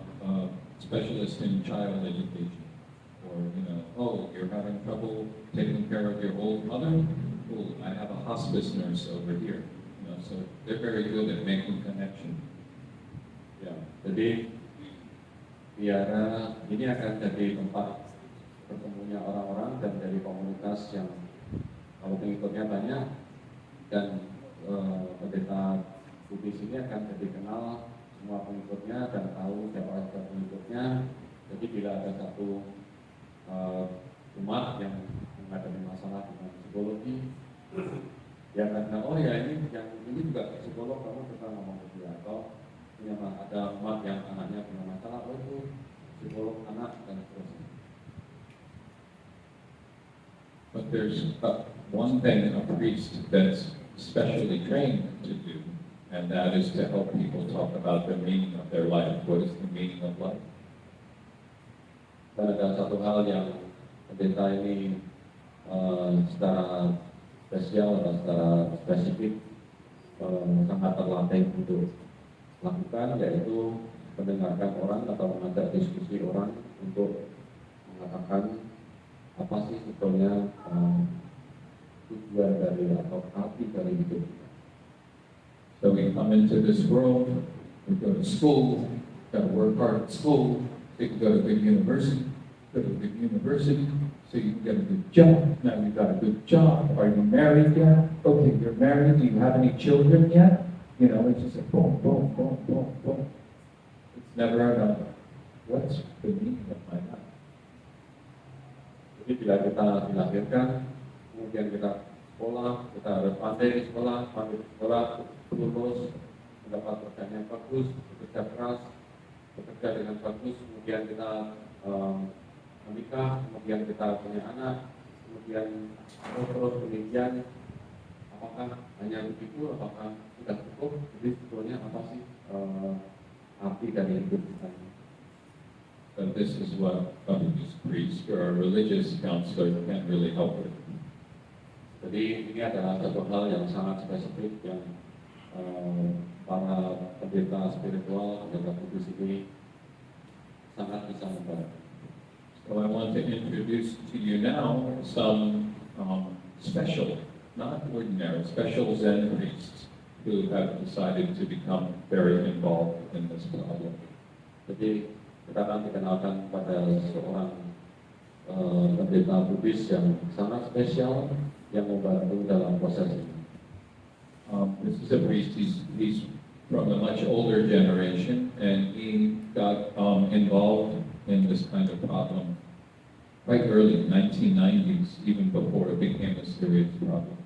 specialist in child education. Or, oh, you're having trouble taking care of your old mother? Oh, I have a hospice nurse over here. So they're very good at making connection. Ya, jadi biara ini akan jadi tempat bertemunya orang-orang dan dari komunitas yang kalau pengikutnya banyak, dan pendeta Buddhis ini akan jadi kenal semua pengikutnya dan tahu siapa saja pengikutnya. Jadi bila ada satu umat yang menghadapi masalah dengan psikologi, dia akan bilang, oh ya ini juga psikolog, kamu bisa ngomong ke dia. Atau ada umat yang anaknya punya masalah, oh itu psikolog anak, dan seterusnya. But there's one thing a priest that's specially trained to do, and that is to help people talk about the meaning of their life. What is the meaning of life? Dan ada satu hal yang pendeta ini secara spesial atau secara spesifik sangat terlatih untuk lakukan, yaitu mendengarkan orang atau mengajak diskusi orang untuk mengatakan apa sih sebetulnya tujuan dari atau arti dari hidup. So we come into this world, we go to school, got to work hard at school, so you can go to a good university, so you can get a good job. Now you've got a good job. Are you married yet? Okay, you're married. Do you have any children yet? It's just a boom, boom, boom, boom, boom. It's never enough. What's the meaning of my life? Jadi bila kita dilahirkan, kemudian kita sekolah, kita harus pandai di sekolah, lulus, mendapat pekerjaan yang bagus, bekerja keras, bekerja dengan bagus, kemudian kita menikah, kemudian kita punya anak, kemudian terus demikian. Apakah hanya begitu? Apakah sudah cukup? Jadi sebetulnya apa sih arti dari hidup kita? But this is what a Buddhist priest or a religious counselor can really help with. Jadi ini adalah satu hal yang sangat spesifik yang para pendeta spiritual, pendeta Buddhis ini sangat bisa membantu. So I want to introduce to you now some special, not ordinary, special Zen priests who have decided to become very involved in this problem. Jadi kita akan dikenalkan pada seorang pendeta Buddhis yang sangat spesial yang membantu dalam proses ini. This is a priest. He's from a much older generation, and he got involved in this kind of problem quite early, 1990s, even before it became a serious problem.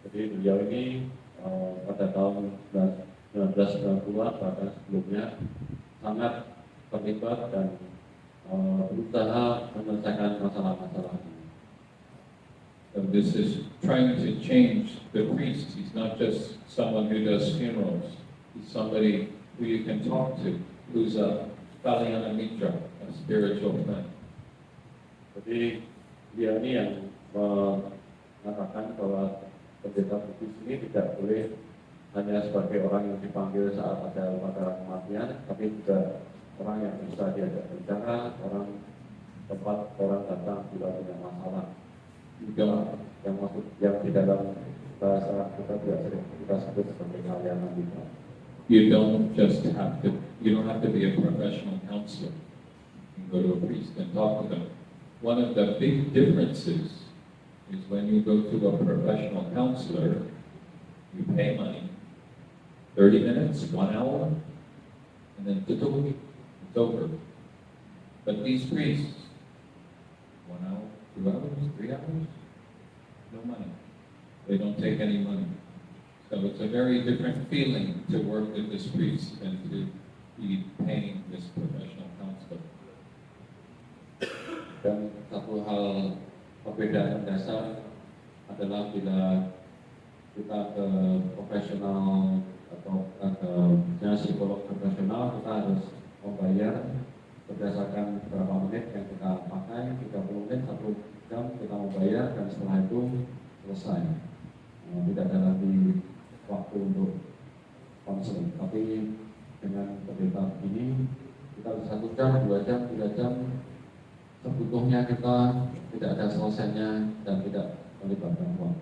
Jadi beliau ini pada tahun 1990-an bahkan sebelumnya sangat terlibat dan berusaha menyelesaikan masalah-masalah ini. So this is trying to change the priest. He's not just someone who does funerals. He's somebody who you can talk to, who's a Kalyana Mitra, a spiritual friend. Jadi dia ini yang mengatakan bahwa pendeta Buddhis ini tidak boleh hanya sebagai orang yang dipanggil saat ada upacara kematian, tapi juga orang yang bisa diajak bicara, tempat orang datang bila punya masalah. Juga yang di dalam bahasa kita biasa kita sebut sebagai Kalyana Mitra. You don't have to be a professional counselor. You can go to a priest and talk to them. One of the big differences is when you go to a professional counselor, you pay money, 30 minutes, 1 hour, and then it's over. But these priests, 1 hour, 2 hours, 3 hours, no money. They don't take any money. So it's a very different feeling to work with this priest than to be paying this professional counselor. Dan satu hal perbedaan dasar adalah bila kita ke profesional atau ke psikolog profesional, kita harus membayar berdasarkan berapa menit yang kita pakai, 30 menit, 1 jam kita membayar, dan setelah itu selesai. Tidak ada lagi waktu untuk konseling. Tapi dengan pendeta ini kita bisa 1 jam, 2 jam, 3 jam, sebutuhnya kita tidak ada selesainya dan tidak melibatkan uang.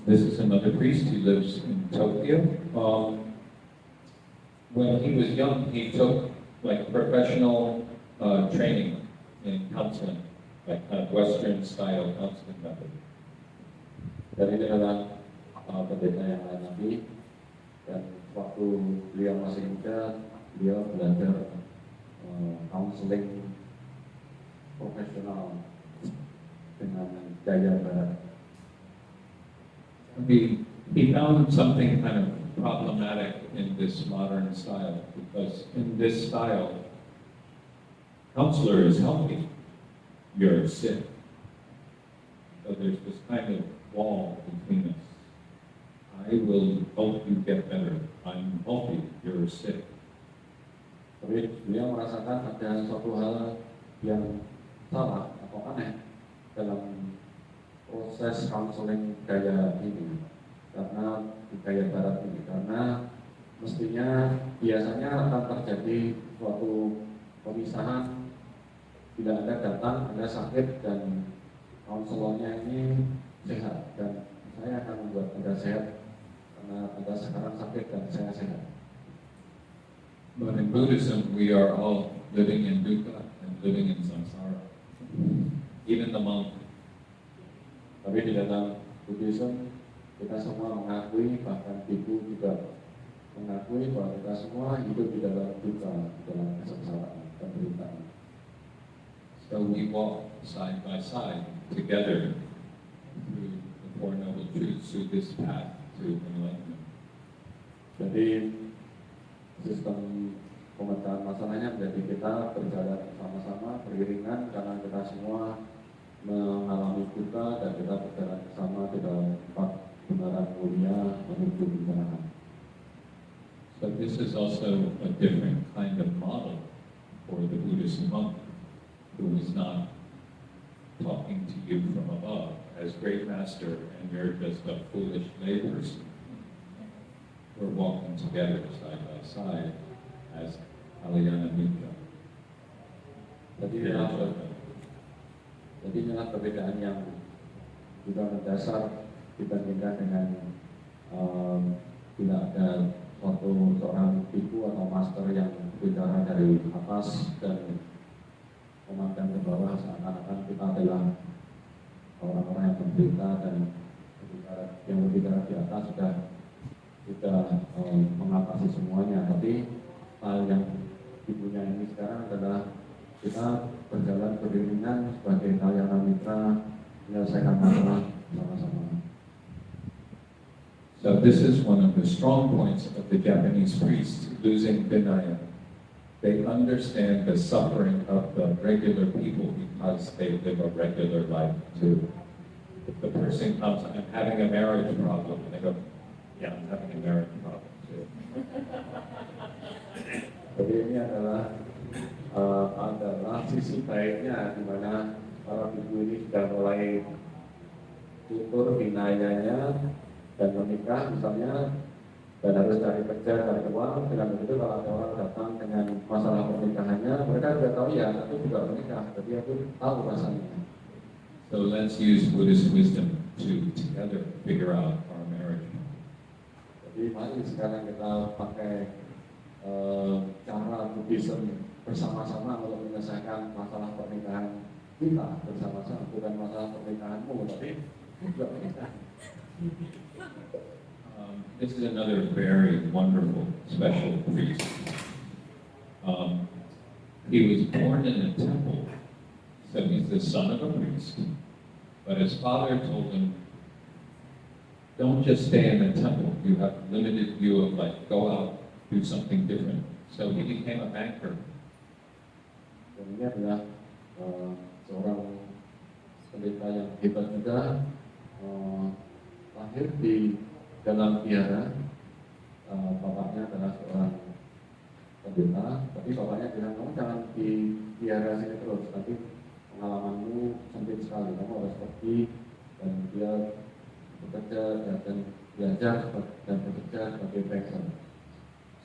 This is another priest. He lives in Tokyo. When he was young, he took like professional training in counseling, like kind of Western style counseling method. Dan ini adalah pendeta yang lain lagi. Dan waktu beliau masih muda, beliau belajar counseling profesional dengan gaya barat. He found something kind of problematic in this modern style, because in this style, counselor is healthy, you're sick. So there's this kind of wall between us. I will help you get better. I'm healthy, you're sick. Tapi beliau merasakan ada suatu hal yang salah atau aneh dalam proses counseling gaya ini, karena di gaya barat ini, karena mestinya biasanya akan terjadi suatu pemisahan bila Anda datang, Anda sakit dan konselornya ini sehat, dan saya akan membuat Anda sehat karena Anda sekarang sakit dan saya sehat. But in Buddhism, we are all living in dukkha and living in samsara. Even the monk. Tapi di dalam Buddhism, kita semua mengakui, bahkan biku juga mengakui bahwa kita semua hidup di dalam dukkha, di dalam kesengsaraan, penderitaan. So we walk side by side together through the Four Noble Truths, through this path to enlightenment. Jadi sistem pemecahan masalahnya menjadi kita berjalan bersama-sama, beriringan, karena kita semua mengalami duka dan kita berjalan bersama di dalam empat kebenaran mulia menuju kebenaran. So this is also a different kind of model for the Buddhist monk, who is not talking to you from above as great master and you're just a foolish layperson. We're walking together side by side as Kalyana Mitra. Jadi inilah perbedaan yang juga mendasar dibandingkan dengan bila ada seorang biku atau master yang bicara dari atas dan memandang ke bawah, seakan-akan kita adalah orang-orang yang menderita, dan yang berbicara di atas sudah mengatasi semuanya. Tapi hal yang dipunya ini sekarang adalah kita berjalan beriringan sebagai Kalyana Mitra, menyelesaikan masalah sama-sama. So this is one of the strong points of the Japanese priests losing Vinaya. They understand the suffering of the regular people because they live a regular life too. If the person comes, I'm having a marriage problem, and they go, yeah, I'm having a marriage problem too. Jadi ini adalah sisi baiknya, di mana para biku ini sudah mulai tutur vinayanya dan menikah misalnya, dan harus cari kerja, cari uang. Dengan begitu kalau ada orang datang dengan masalah pernikahannya, mereka sudah tahu ya, aku juga menikah, jadi aku tahu rasanya. So let's use Buddhist wisdom to together figure out our marriage. Jadi mari sekarang kita pakai cara Buddhism bersama-sama untuk menyelesaikan masalah pernikahan kita bersama-sama, bukan masalah pernikahanmu, tapi juga menikah. This is another very wonderful, special priest. He was born in a temple, so he's the son of a priest. But his father told him, don't just stay in the temple. You have limited view of life. Go out, do something different. So he became a banker. Dan ini adalah seorang pendeta yang hebat juga, lahir di dalam biara. Bapaknya adalah seorang pendeta, tapi bapaknya bilang, kamu jangan di biara sini terus, tapi pengalamanmu sempit sekali, kamu harus pergi. Dan dia bekerja dan belajar dan bekerja sebagai banker.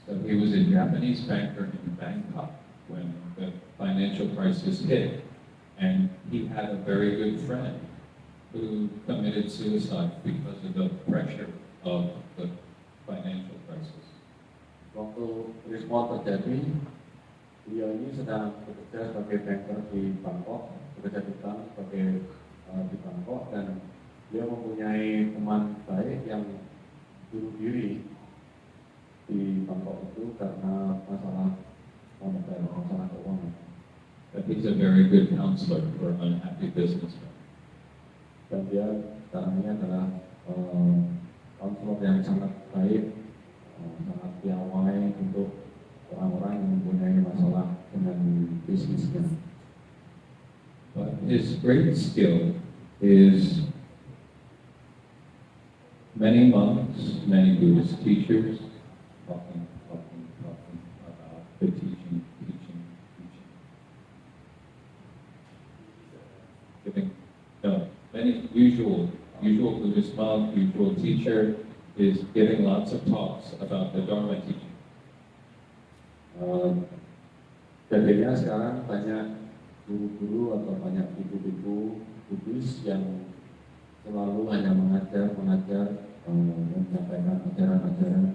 So he was a Japanese banker in Bangkok when the financial crisis hit, and he had a very good friend who committed suicide because of the pressure of the financial crisis. Waktu krisis terjadi, dia ini sedang bekerja sebagai banker di Bangkok, bekerja di bank sebagai di Bangkok, dan dia mempunyai teman baik yang bunuh diri di Bangkok itu karena masalah moneter, masalah keuangan. But he's a very good counselor for unhappy businessmen. Dan dia sekarang ini adalah konselor yang sangat baik, sangat piawai untuk orang-orang yang mempunyai masalah dengan bisnisnya. But his great skill is many monks, many Buddhist teachers talking about the teaching. Many usual Buddhist monk, usual teacher is giving lots of talks about the Dharma teaching. Jadinya sekarang banyak guru-guru atau banyak ibu-ibu Buddhis yang selalu hanya mengajar, menyampaikan ajaran-ajaran,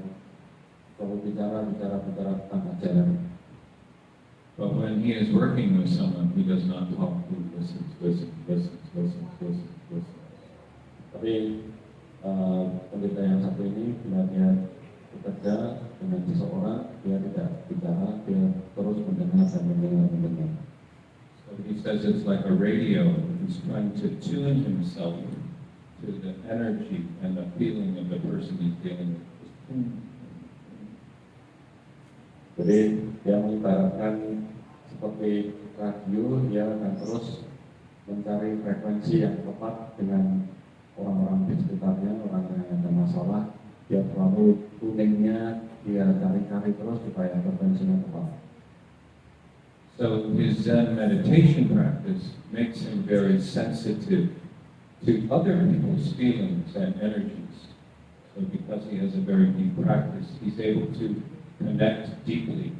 selalu bicara tentang ajaran. But when he is working with someone, he does not talk, he listens. Tapi pendeta yang satu ini, bila dia bekerja dengan seseorang, dia tidak bicara, dia terus mendengar. So he says it's like a radio. He's trying to tune himself to the energy and the feeling of the person he's dealing with. Jadi dia mengibaratkan seperti radio, dia akan terus mencari frekuensi yang tepat dengan orang-orang di sekitarnya, orang yang ada masalah. Dia selalu tuningnya, dia cari-cari terus supaya frekuensinya tepat. So his Zen meditation practice makes him very sensitive to other people's feelings and energies. So because he has a very deep practice, he's able to connect deeply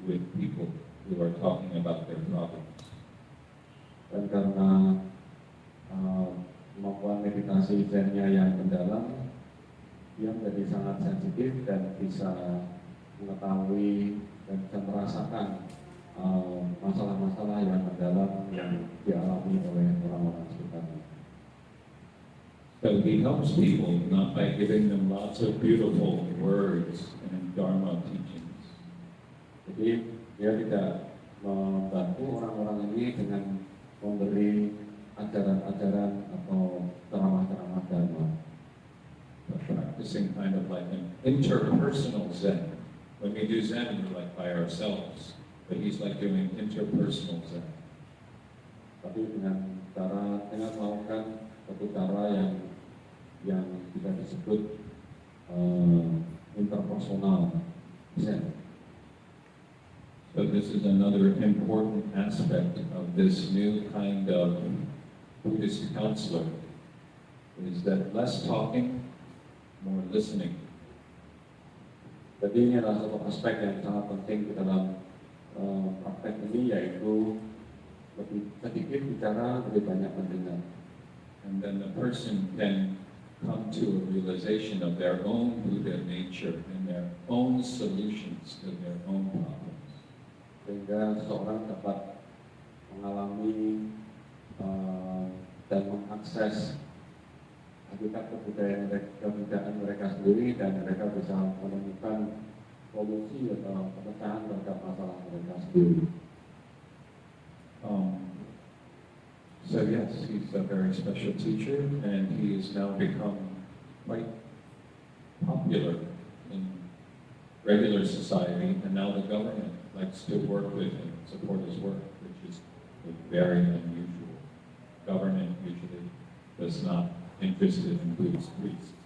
with people who are talking about their problems. Dan karena kemampuan meditasi Zen-nya yang mendalam, dia menjadi sangat sensitif dan bisa mengetahui dan bisa merasakan masalah-masalah yang mendalam yang dialami oleh orang-orang sekitarnya. So he helps people not by giving them lots of beautiful words and Dharma teachings. Jadi dia tidak membantu orang-orang ini dengan memberi ajaran-ajaran atau ceramah-ceramah Dharma. But practicing kind of like an interpersonal Zen. When we do Zen, we're like by ourselves, but he's like doing interpersonal Zen. Tapi dengan melakukan satu cara yang bisa disebut interpersonal Zen. So this is another important aspect of this new kind of Buddhist counselor, is that less talking, more listening. Jadi ini adalah satu aspek yang sangat penting di dalam praktek ini, yaitu lebih sedikit bicara, lebih banyak mendengar. And then the person can come to a realization of their own Buddha nature and their own solutions to their own problems. Sehingga seseorang dapat mengalami dan mengakses hakikat kebudayaan mereka sendiri, dan mereka bisa menemukan solusi atau pemecahan terhadap masalah mereka sendiri. So yes, he's a very special teacher, and he has now become quite popular in regular society, and now the government likes to work with him, support his work, which is very unusual. Government usually does not interested in Buddhist priests.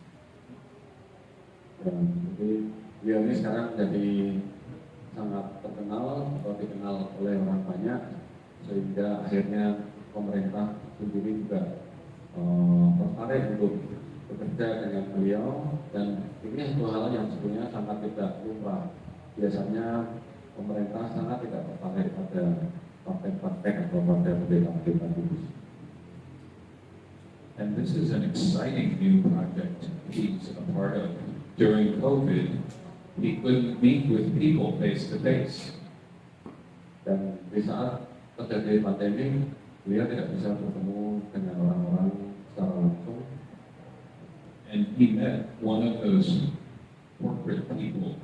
Jadi dia ini sekarang jadi sangat terkenal atau dikenal oleh orang banyak, sehingga akhirnya pemerintah sendiri juga tertarik untuk bekerja dengan beliau, dan ini satu hal yang sebenarnya sangat tidak lumrah. Biasanya pemerintah sangat tidak tertarik pada praktek-praktek atau pada pendekatan Buddhis. And this is an exciting new project he's a part of. During COVID, he couldn't meet with people face to face. Dan di saat terjadi pandemi, beliau tidak bisa bertemu dengan orang-orang secara langsung. And he met one of those corporate people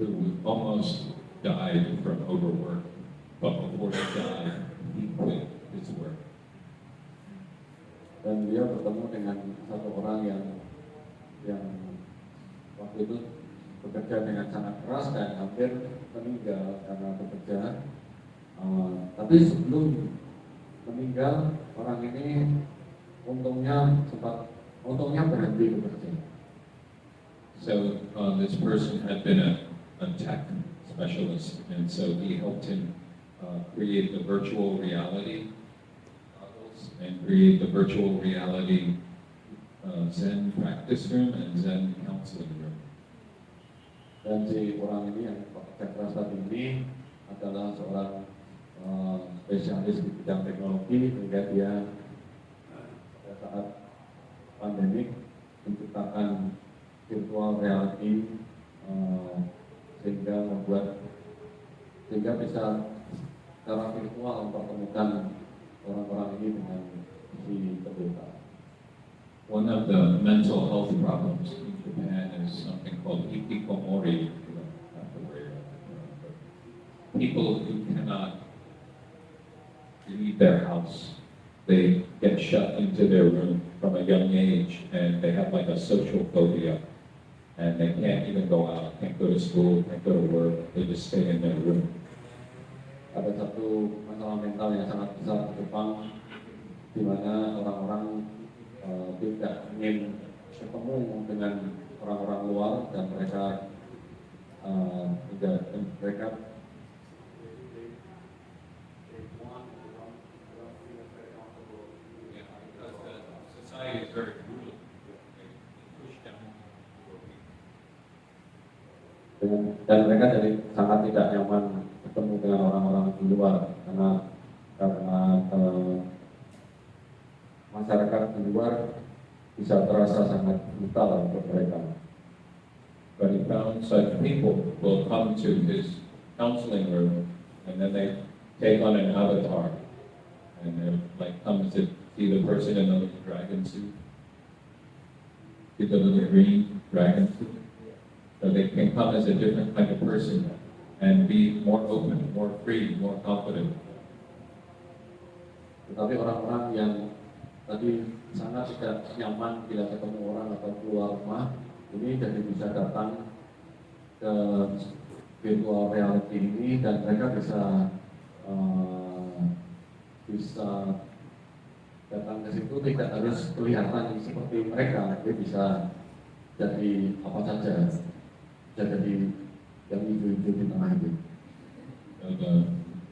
who almost died from overwork, but before he died, he quit his work. Dan dia bertemu dengan satu orang yang waktu itu bekerja dengan sangat keras dan hampir meninggal karena bekerja. Tapi sebelum meninggal, orang ini untungnya berhenti bekerja. So this person had been a tech specialist, and so he helped him create the virtual reality and create the virtual reality Zen practice room and Zen counseling room. Dan si orang ini yang bekerja keras tadi ini adalah seorang spesialis di bidang teknologi, sehingga dia pada saat pandemik menciptakan virtual reality sehingga bisa secara virtual mempertemukan orang-orang ini dengan si pendeta. One of the mental health problems in Japan is something called hikikomori. You don't have to worry about that, but people who cannot leave their house, they get shut into their room from a young age, and they have like a social phobia, and they can't even go out, can't go to school, can't go to work, they just stay in their room. Ada satu masalah mental yang sangat besar di Jepang, di mana orang-orang tidak ingin bertemu dengan orang-orang luar, dan mereka Society is very brutal. They push down dan mereka jadi sangat tidak nyaman bertemu dengan orang-orang di luar karena masyarakat di luar bisa terasa sangat brutal untuk mereka. But he found such people will come to his counseling room, and then they take on an avatar, and they like come to see the person in the little dragon suit, see the little green dragon suit. So they can come as a different kind of person and be more open, more free, more confident. Tetapi orang-orang yang tadi sangat tidak nyaman bila ketemu orang atau keluar rumah, ini jadi bisa datang ke virtual reality ini, dan mereka bisa datang ke situ tidak harus kelihatan seperti mereka, dia bisa jadi apa saja, bisa jadi yang hijau-hijau di tengah itu.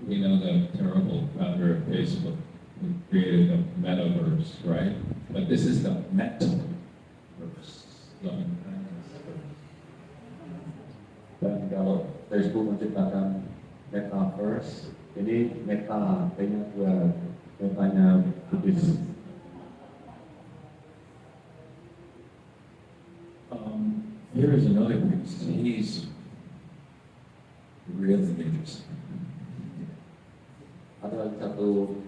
We know the terrible founder of Facebook who created the metaverse, right? But this is the metaverse. Dan kalau Facebook menciptakan metaverse, ini meta, artinya dua, metanya Buddhist. here is another priest. He's really interesting. Ada satu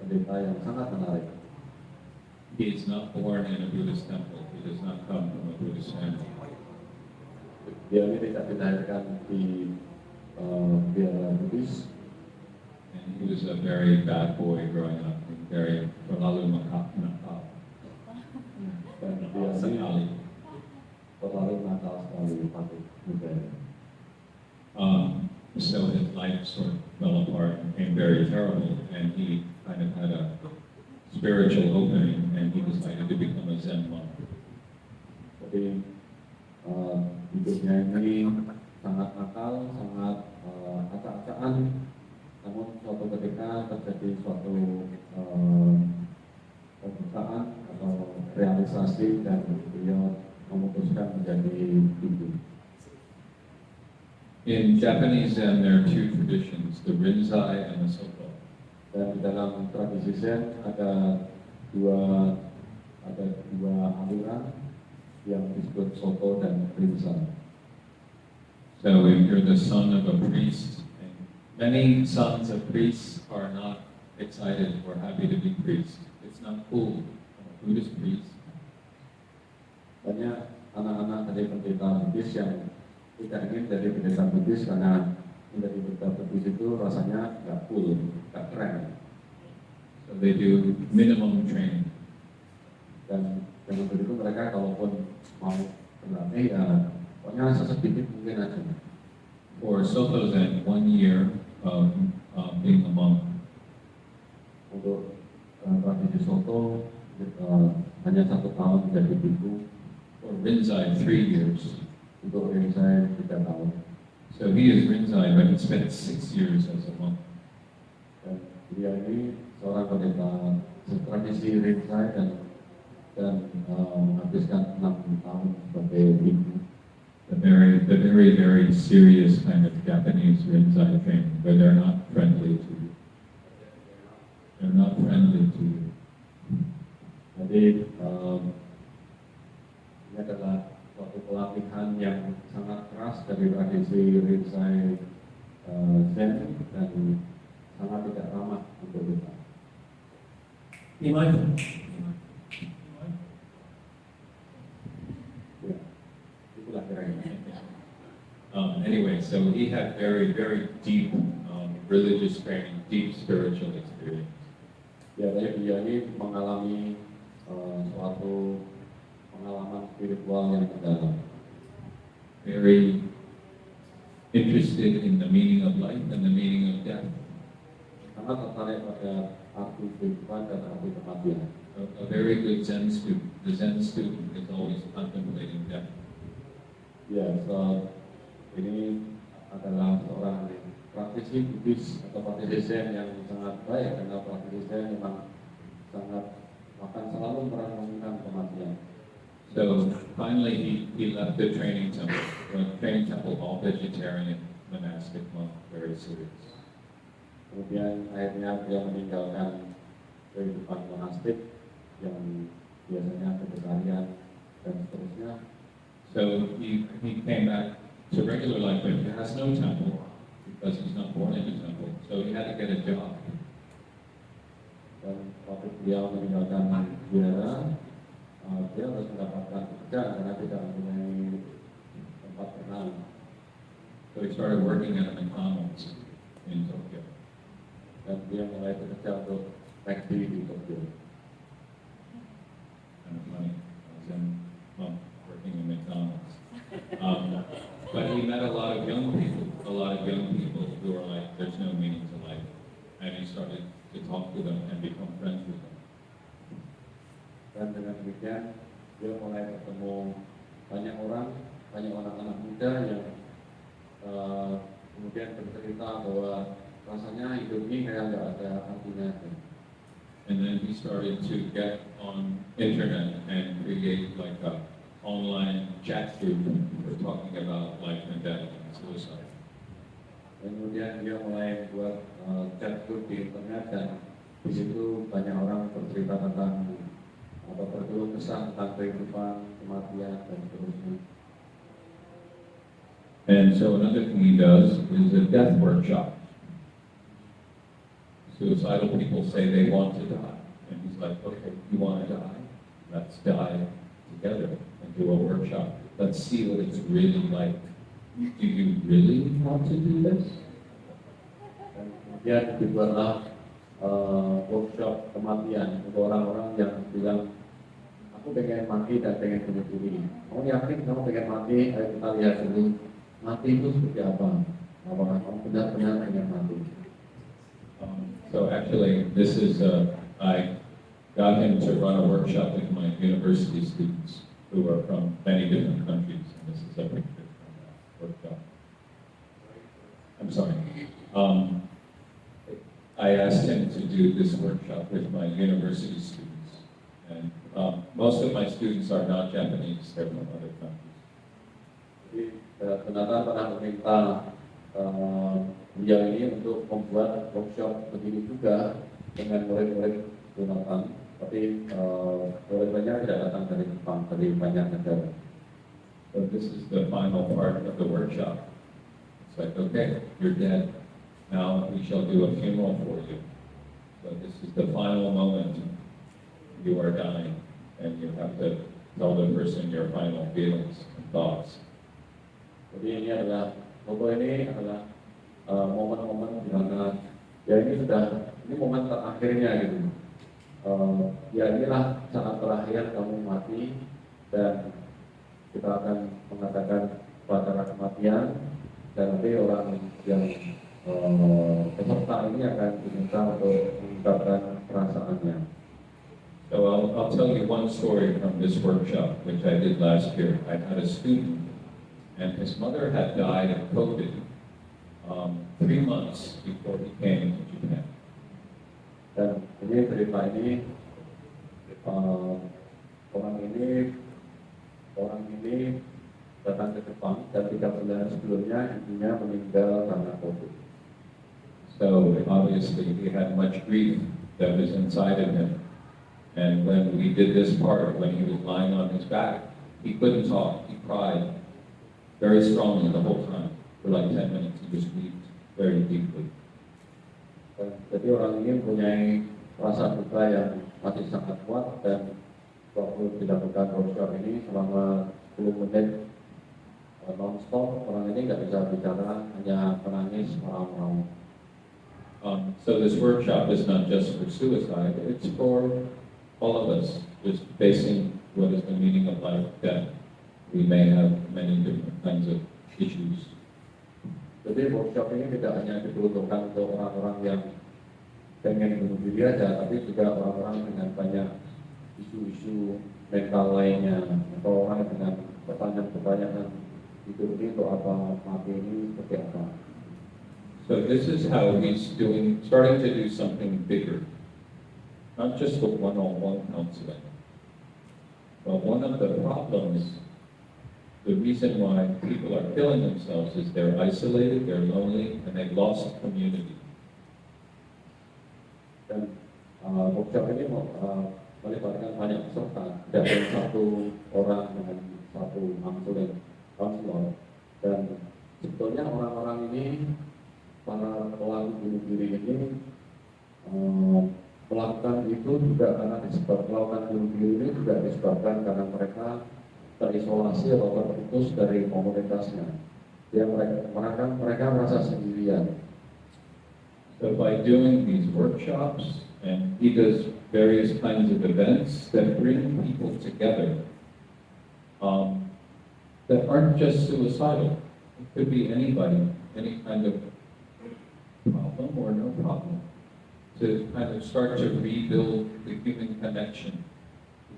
pendeta yang sangat menarik. He is not born in a Buddhist temple. He does not come from a Buddhist family. Dia ini tidak dilahirkan di biara Buddhis. And he was a very bad boy growing up. Very terlalu nakal. Dan dia ini Sekali. terlalu nakal sekali pada budaya. So his life sort of fell apart and became very terrible, and he kind of had a spiritual opening, and he decided to become a Zen monk. Jadi hidupnya ini sangat nakal, sangat acak-acakan. Namun suatu ketika terjadi suatu pembukaan atau realisasi dan beliau memutuskan menjadi biku. In Japanese Zen, there are two traditions, the Rinzai and the Soto. Dan di dalam tradisi Zen ada dua aliran yang disebut Soto dan Rinzai. So if you're the son of a priest, and many sons of priests are not excited or happy to be priests. It's not cool. I'm a Buddhist priest. Banyak anak-anak dari pendeta Buddhis yang tidak ingin jadi pendeta Buddhis karena menjadi pendeta Buddhis itu rasanya nggak cool, nggak keren. So they do minimum training. Dan dengan begitu mereka kalaupun mau berlatih ya pokoknya sesedikit mungkin aja. For Soto Zen, 1 year of being a monk. Untuk tradisi Soto hanya 1 tahun menjadi biku. For Rinzai, 3 years. Untuk Rinzai 3 tahun. So he is Rinzai, but he spent 6 years as a monk. Dan dia ini seorang pendeta tradisi Rinzai dan menghabiskan 6 tahun sebagai biku. The very serious kind of Japanese Rinzai training, where they're not friendly to you. They're not friendly to you. Jadi ini adalah suatu pelatihan yang sangat keras dari tradisi Rinzai Zen dan sangat tidak ramah untuk kita. Ya, itulah kira-kira. Anyway, so he had very deep religious training, deep spiritual experience. Ya, dia ini mengalami suatu pengalaman spiritual yang mendalam. Very interested in the meaning of life and the meaning of death. Sangat tertarik pada arti kehidupan dan arti kematian. A very good Zen student. The Zen student is always contemplating death. Ya, so ini adalah seorang praktisi Buddhis atau praktisi Zen yang sangat baik karena praktisi Zen memang sangat akan selalu merenungkan kematian. So finally he left the training temple. The training temple, all vegetarian, monastic monk, very serious. Kemudian akhirnya dia meninggalkan kehidupan monastik yang biasanya vegetarian dan seterusnya. So he came back to regular life, but he has no temple because he's not born in a temple. So he had to get a job. Dan waktu dia meninggalkan biara, dia harus mendapatkan pekerjaan karena tidak mempunyai tempat bernaung. So he started working at a McDonald's in Tokyo. Dan dia mulai bekerja untuk McD di Tokyo. Kind of funny. I was in monk working in McDonald's. But he met a lot of young people who are like, there's no meaning to life. And he started to talk to them and become friends with them. Dan dengan demikian, dia mulai bertemu banyak anak-anak muda yang kemudian bercerita bahwa rasanya hidup ini kayak nggak ada artinya. And then he started to get on internet and create like a online chat group for talking about life and death and suicide. Dan kemudian dia mulai buat chat group di internet dan di situ banyak orang bercerita tentang atau berkeluh kesah tentang kehidupan, kematian dan seterusnya. And so another thing he does is a death workshop. Suicidal people say they want to die. And he's like, okay, you want to die? Let's die together and do a workshop. Let's see what it's really like. Do you really want to do this? Dan kemudian dibuatlah workshop kematian untuk orang-orang yang bilang, aku pengen mati dan pengen bunuh diri. Kamu yakin kamu pengen mati? Ayo kita lihat dulu mati itu seperti apa. Apakah kamu benar-benar pengen mati? So actually, this is I got him to run a workshop with my university students who are from many different countries, and this is a picture from that workshop. I'm sorry. I asked him to do this workshop with my university students, and most of my students are not Japanese; they're from other countries. Jadi Tekanan pernah meminta beliau ini untuk membuat workshop begini juga dengan murid-murid Tekanan, tapi murid-muridnya tidak datang dari Jepang, dari banyak negara. So this is the final part of the workshop. It's like, okay, you're dead. Now we shall do a funeral for you. So this is the final moment. You are dying, and you have to tell the person your final feelings and thoughts. Jadi ini adalah momen-momen di mana ya ini momen terakhirnya gitu. Ya inilah saat terakhir kamu mati dan kita akan mengatakan upacara kematian dan nanti orang yang peserta ini akan diminta untuk mengungkapkan perasaannya. So I'll tell you one story from this workshop, which I did last year. I had a student, and his mother had died of COVID 3 months before he came to Japan. Dan ini cerita ini orang ini datang ke Jepang dan 3 bulan sebelumnya ibunya meninggal karena COVID. So obviously he had much grief that was inside of him. And when we did this part, when he was lying on his back, he couldn't talk. He cried very strongly the whole time. For like 10 minutes, he just wept very deeply. Jadi orang ini mempunyai rasa duka yang masih sangat kuat dan waktu dilakukan workshop ini selama 10 menit non-stop, orang ini nggak bisa bicara, hanya menangis, meraung-raung. So this workshop is not just for suicide, it's for all of us, just facing what is the meaning of life, death. We may have many different kinds of issues. Jadi workshop ini tidak hanya diperuntukkan untuk orang-orang yang pengen bunuh diri aja, tapi juga orang-orang dengan banyak isu-isu mental lainnya, atau orang dengan pertanyaan-pertanyaan hidup ini untuk apa, mati ini seperti apa. So this is how he's starting to do something bigger. Not just the one-on-one counseling, but one of the problems, the reason why people are killing themselves is they're isolated, they're lonely, and they've lost community. Dan workshop ini melibatkan banyak peserta, tidak hanya satu orang dengan satu konselor. Dan sebetulnya orang-orang ini, para pelaku bunuh diri ini melakukan itu juga karena melakukan bunuh diri ini juga disebabkan karena mereka terisolasi atau terputus dari komunitasnya. Mereka merasa sendirian. So by doing these workshops, and he does various kinds of events that bring people together that aren't just suicidal. It could be anybody, any kind of problem or no problem, to kind of start to rebuild the human connection,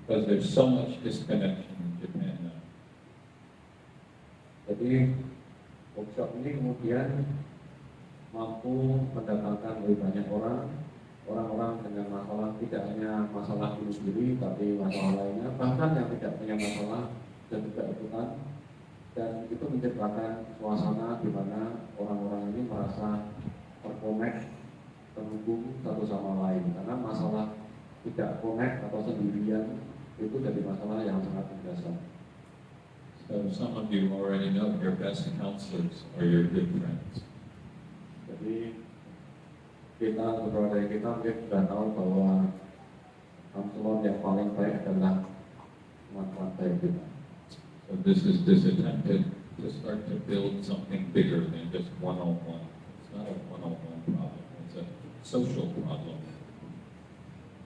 because there's so much disconnection in Japan now. Jadi workshop ini kemudian mampu mendatangkan lebih banyak orang-orang dengan masalah, tidak hanya masalah bunuh diri, tapi masalah lainnya, bahkan yang tidak punya masalah dan juga ikutan, dan itu menciptakan suasana di mana orang-orang ini merasa terkonek, terhubung satu sama lain, karena masalah tidak connect atau sendirian itu jadi masalah yang sangat mendasar. So some of you already know your best counselors are your good friends. Jadi kita, beberapa dari kita mungkin sudah tahu bahwa konselor yang paling baik adalah teman-teman baik kita. So this is this attempt to start to build something bigger than just one-on-one. It's not a one-on-one problem. It's a social problem.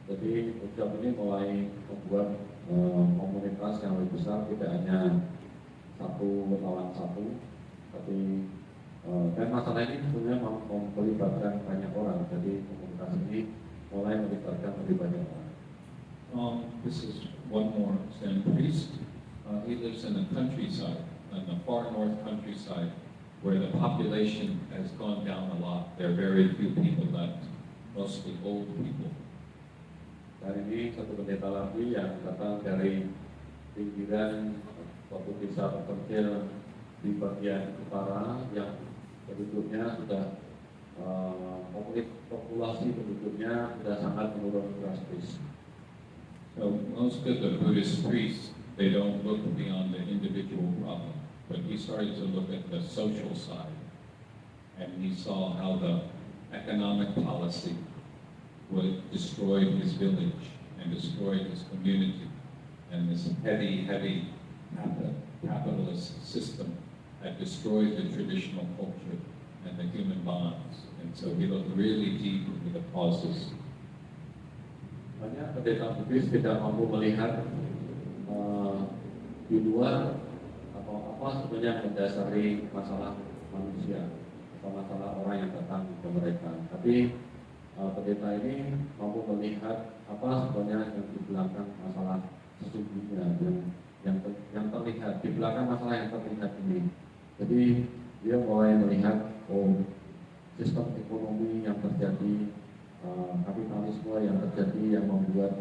Jadi ucap ini mulai membuat komunitas yang lebih besar, tidak hanya satu lawan satu, tapi dan masalah ini sebenarnya melibatkan banyak orang. Jadi komunitas ini mulai melibatkan lebih banyak orang. This is one more Zen priest. He lives in the countryside, in the far north countryside, where the population has gone down a lot. There are very few people left, mostly old people. Dan ini satu pendeta lagi yang datang dari pinggiran suatu desa terpencil di bagian utara yang penduduknya sudah populasi penduduknya sudah sangat menurun drastis. So most of the Buddhist priests, they don't look beyond the individual problem, but he started to look at the social side, and he saw how the economic policy would destroy his village and destroy his community, and this heavy capitalist system that destroyed the traditional culture and the human bonds. And so he looked really deep into the causes. Banyak pendeta Buddhis tidak mampu melihat di luar atau apa sebenarnya yang mendasari masalah manusia atau masalah orang yang datang ke mereka. Tapi pendeta ini mampu melihat apa sebenarnya yang di belakang masalah sesungguhnya yang terlihat di belakang masalah yang terlihat ini. Jadi dia mulai melihat sistem ekonomi yang terjadi, kapitalisme yang terjadi yang membuat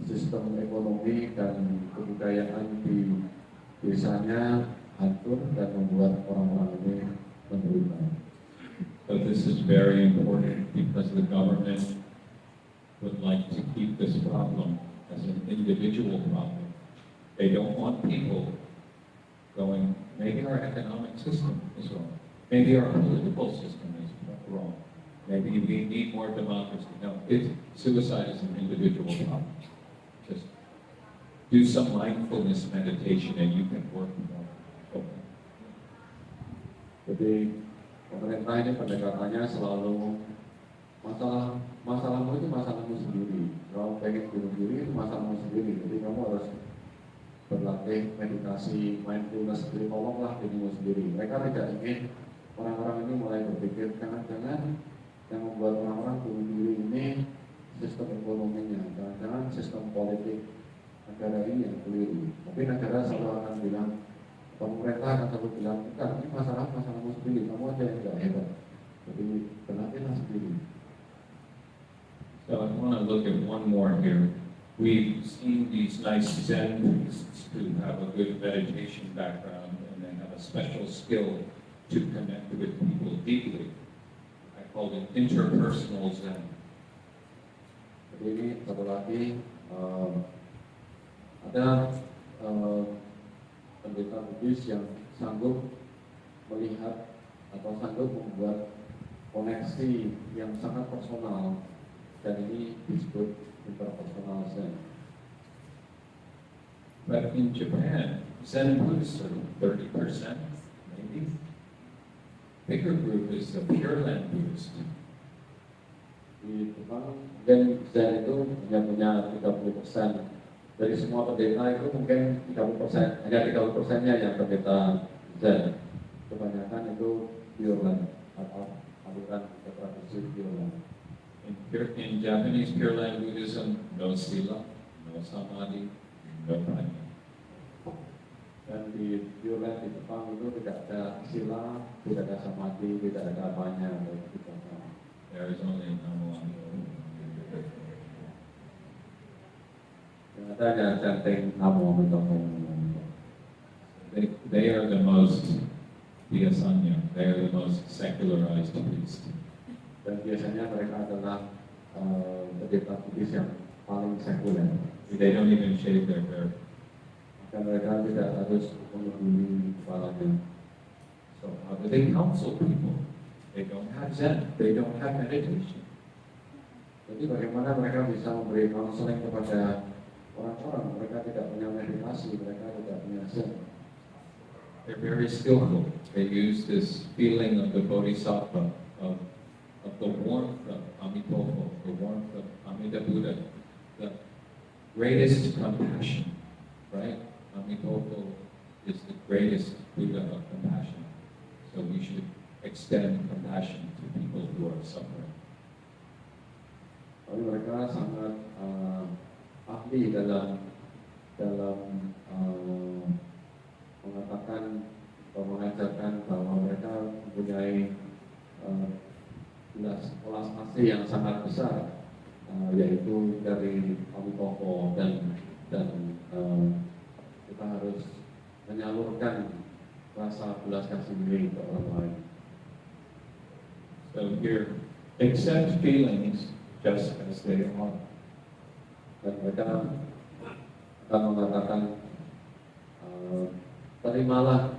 sistem ekonomi dan kebudayaan di desanya hancur dan membuat orang-orang ini menderita. But this is very important because the government would like to keep this problem as an individual problem. They don't want people going, maybe our economic system is wrong. Maybe our political system is wrong. Maybe we need more democracy. No, suicide is an individual problem. Just do some mindfulness meditation and you can work more. Okay. Jadi pemerintah ini pendekatannya selalu masalahmu itu masalahmu sendiri. Kalau pengen bunuh diri itu masalahmu sendiri. Jadi kamu harus berlatih meditasi, mindfulness sendiri, tolonglah dirimu sendiri. Mereka tidak ingin orang-orang ini mulai berpikir jangan-jangan yang membuat orang-orang bunuh diri ini sistem ekonominya, jangan-jangan sistem politik negara ini yang keliru. Tapi negara selalu akan bilang, pemerintah akan selalu bilang, bukan, ini masalahmu sendiri, kamu aja yang tidak hebat. Jadi berlatihlah sendiri. So I want to look at one more here. We've seen these nice Zen priests who have a good meditation background and they have a special skill to connect with people deeply. I call it interpersonal Zen. Jadi ini satu lagi ada pendeta Buddhis yang sanggup melihat atau sanggup membuat koneksi yang sangat personal, dan ini disebut interpersonal Zen. But in Japan, Zen Buddhists are 30%, maybe. Bigger group is the Pure Land Buddhist. Di Jepang, mungkin Zen itu hanya punya 30%. Dari semua pendeta itu mungkin 30%, hanya 30%-nya yang pendeta Zen. Kebanyakan itu Pure Land atau aliran tradisi Pure Land. In Japanese Pure Land Buddhism, no sila, no samadhi, no prajna. Dan di Pure Land di Jepang itu tidak ada sila, tidak ada samadhi, tidak ada apanya. There is only namo. Yang ada hanya chanting namo mentomo. They are the most Vyasanya, they are the most secularized priests. Dan biasanya mereka adalah pendeta Buddhis yang paling sekuler. They don't even shave their hair. dan mereka tidak harus menghubungi kepalanya. So how do they counsel people? They don't have Zen, they don't have meditation. Jadi bagaimana mereka bisa memberi counseling kepada orang-orang? Mereka tidak punya meditasi, mereka tidak punya Zen. They're very skillful. They use this feeling of the bodhisattva, of the warmth of Amitabha, the warmth of Amida Buddha, the greatest compassion, right? Amitabha is the greatest Buddha of compassion. So we should extend compassion to people who are suffering. Lalu mereka sangat ahli dalam mengatakan atau mengajarkan bahwa mereka mempunyai belas kasih yang sangat besar, yaitu dari Amitabha dan kita harus menyalurkan rasa belas kasih ini ke orang lain. So here, accept feelings just as they are. Dan mereka akan mengatakan terimalah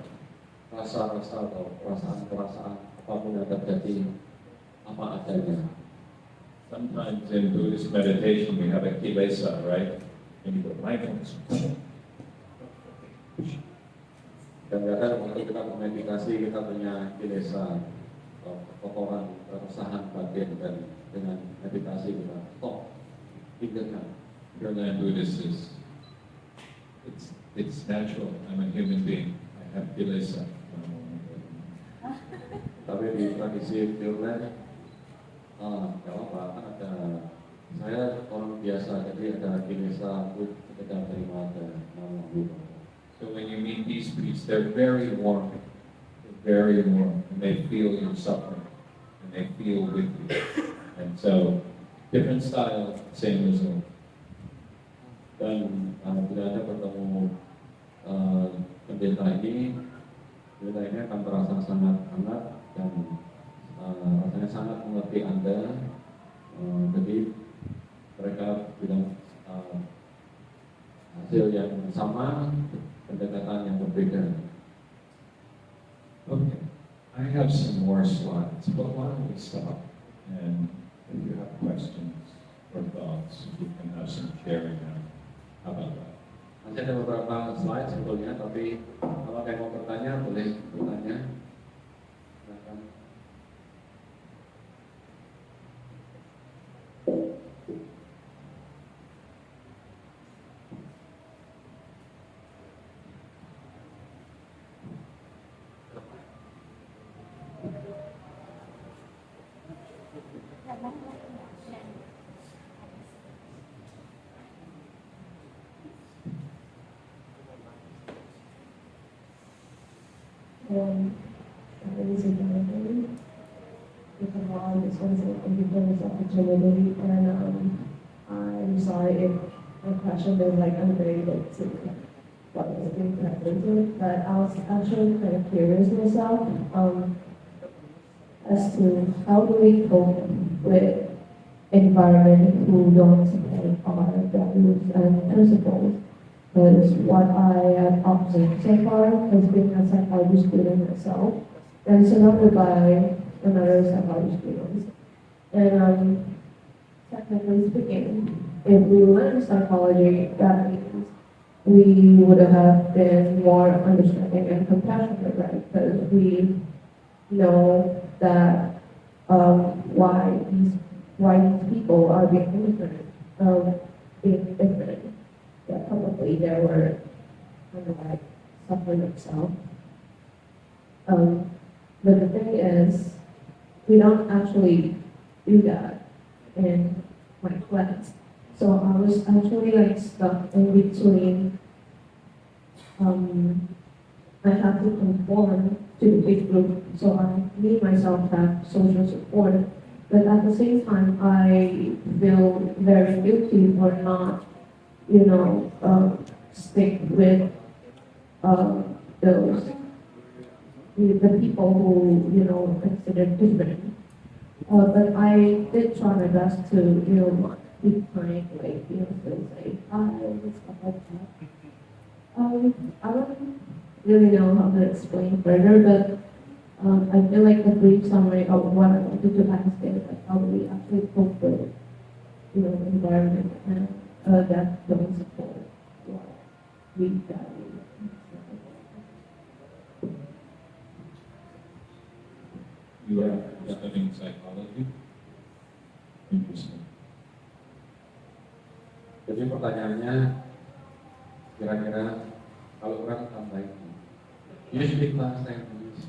rasa-rasa atau perasaan-perasaan apapun yang terjadi apa adanya. Sometimes in Buddhist meditation we have a kilesa, right? And you go mindfulness. Dan kadang waktu kita bermeditasi kita punya kilesa, kotoran, keresahan batin, dan dengan meditasi kita stop, tinggalkan. Pure Land Buddhist is, it's natural. I'm a human being. I have kilesa. Tapi di tradisi Pure Land, nggak apa-apa, kan ada, saya orang biasa, jadi ada kilesa, aku tidak terima ada nama Buddha. So when you meet these priests, they're very warm. They're very warm. And they feel your suffering. And they feel with you. And so, different style, same result. Dan bila ada bertemu pendeta ini akan terasa sangat hangat dan rasanya sangat mengerti Anda. Jadi mereka bilang hasil yang sama, pendekatan yang berbeda. Okay, I have some more slides, but why don't we stop? And if you have questions or thoughts, we can have some sharing now. How about that? Nanti ada beberapa slide sebetulnya, tapi kalau ada yang mau bertanya, boleh bertanya. Silakan. Ladies and gentlemen, with the law, this was a given opportunity, and I'm sorry if my question is like unrelated to what was being presented, but I was actually kind of curious myself as to how do we cope with environment who don't support our values and principles. Because what I have observed so far has been a psychology student myself, and surrounded by another psychology students. And technically speaking, if we learn psychology, that means we would have been more understanding and compassionate, right? Because we know that why these people are being different. Yeah, probably there were kind of like suffering themselves. But the thing is, we don't actually do that in my class. So I was actually like stuck in between. I have to conform to the big group, so I need myself to have social support. But at the same time, I feel very guilty for not stick with the people who consider different. But I did try my best to be kind, like say hi and stuff like that. I don't really know how to explain further, but I feel like a brief summary of what I wanted to ask is like how we actually cope with, the environment and that don't support what we value. You are studying psychology? Interesting. Jadi pertanyaannya, kira-kira kalau orang tambahin, you speak bahasa Inggris.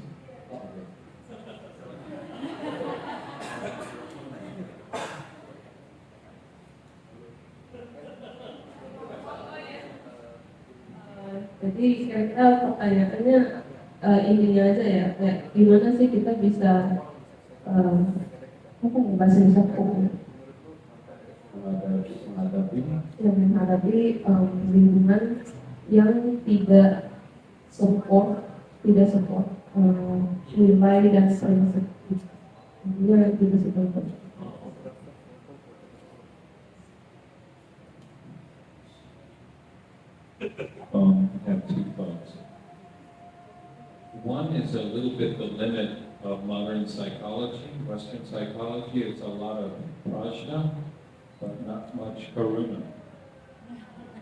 Jadi kira-kira pertanyaannya intinya aja ya, kayak gimana sih kita bisa bahasa Indonesia menghadapi lingkungan yang tidak support nilai dan prinsip yang tidak support. I have two thoughts. One is a little bit the limit of modern psychology. Western psychology is a lot of prajna, but not much karuna.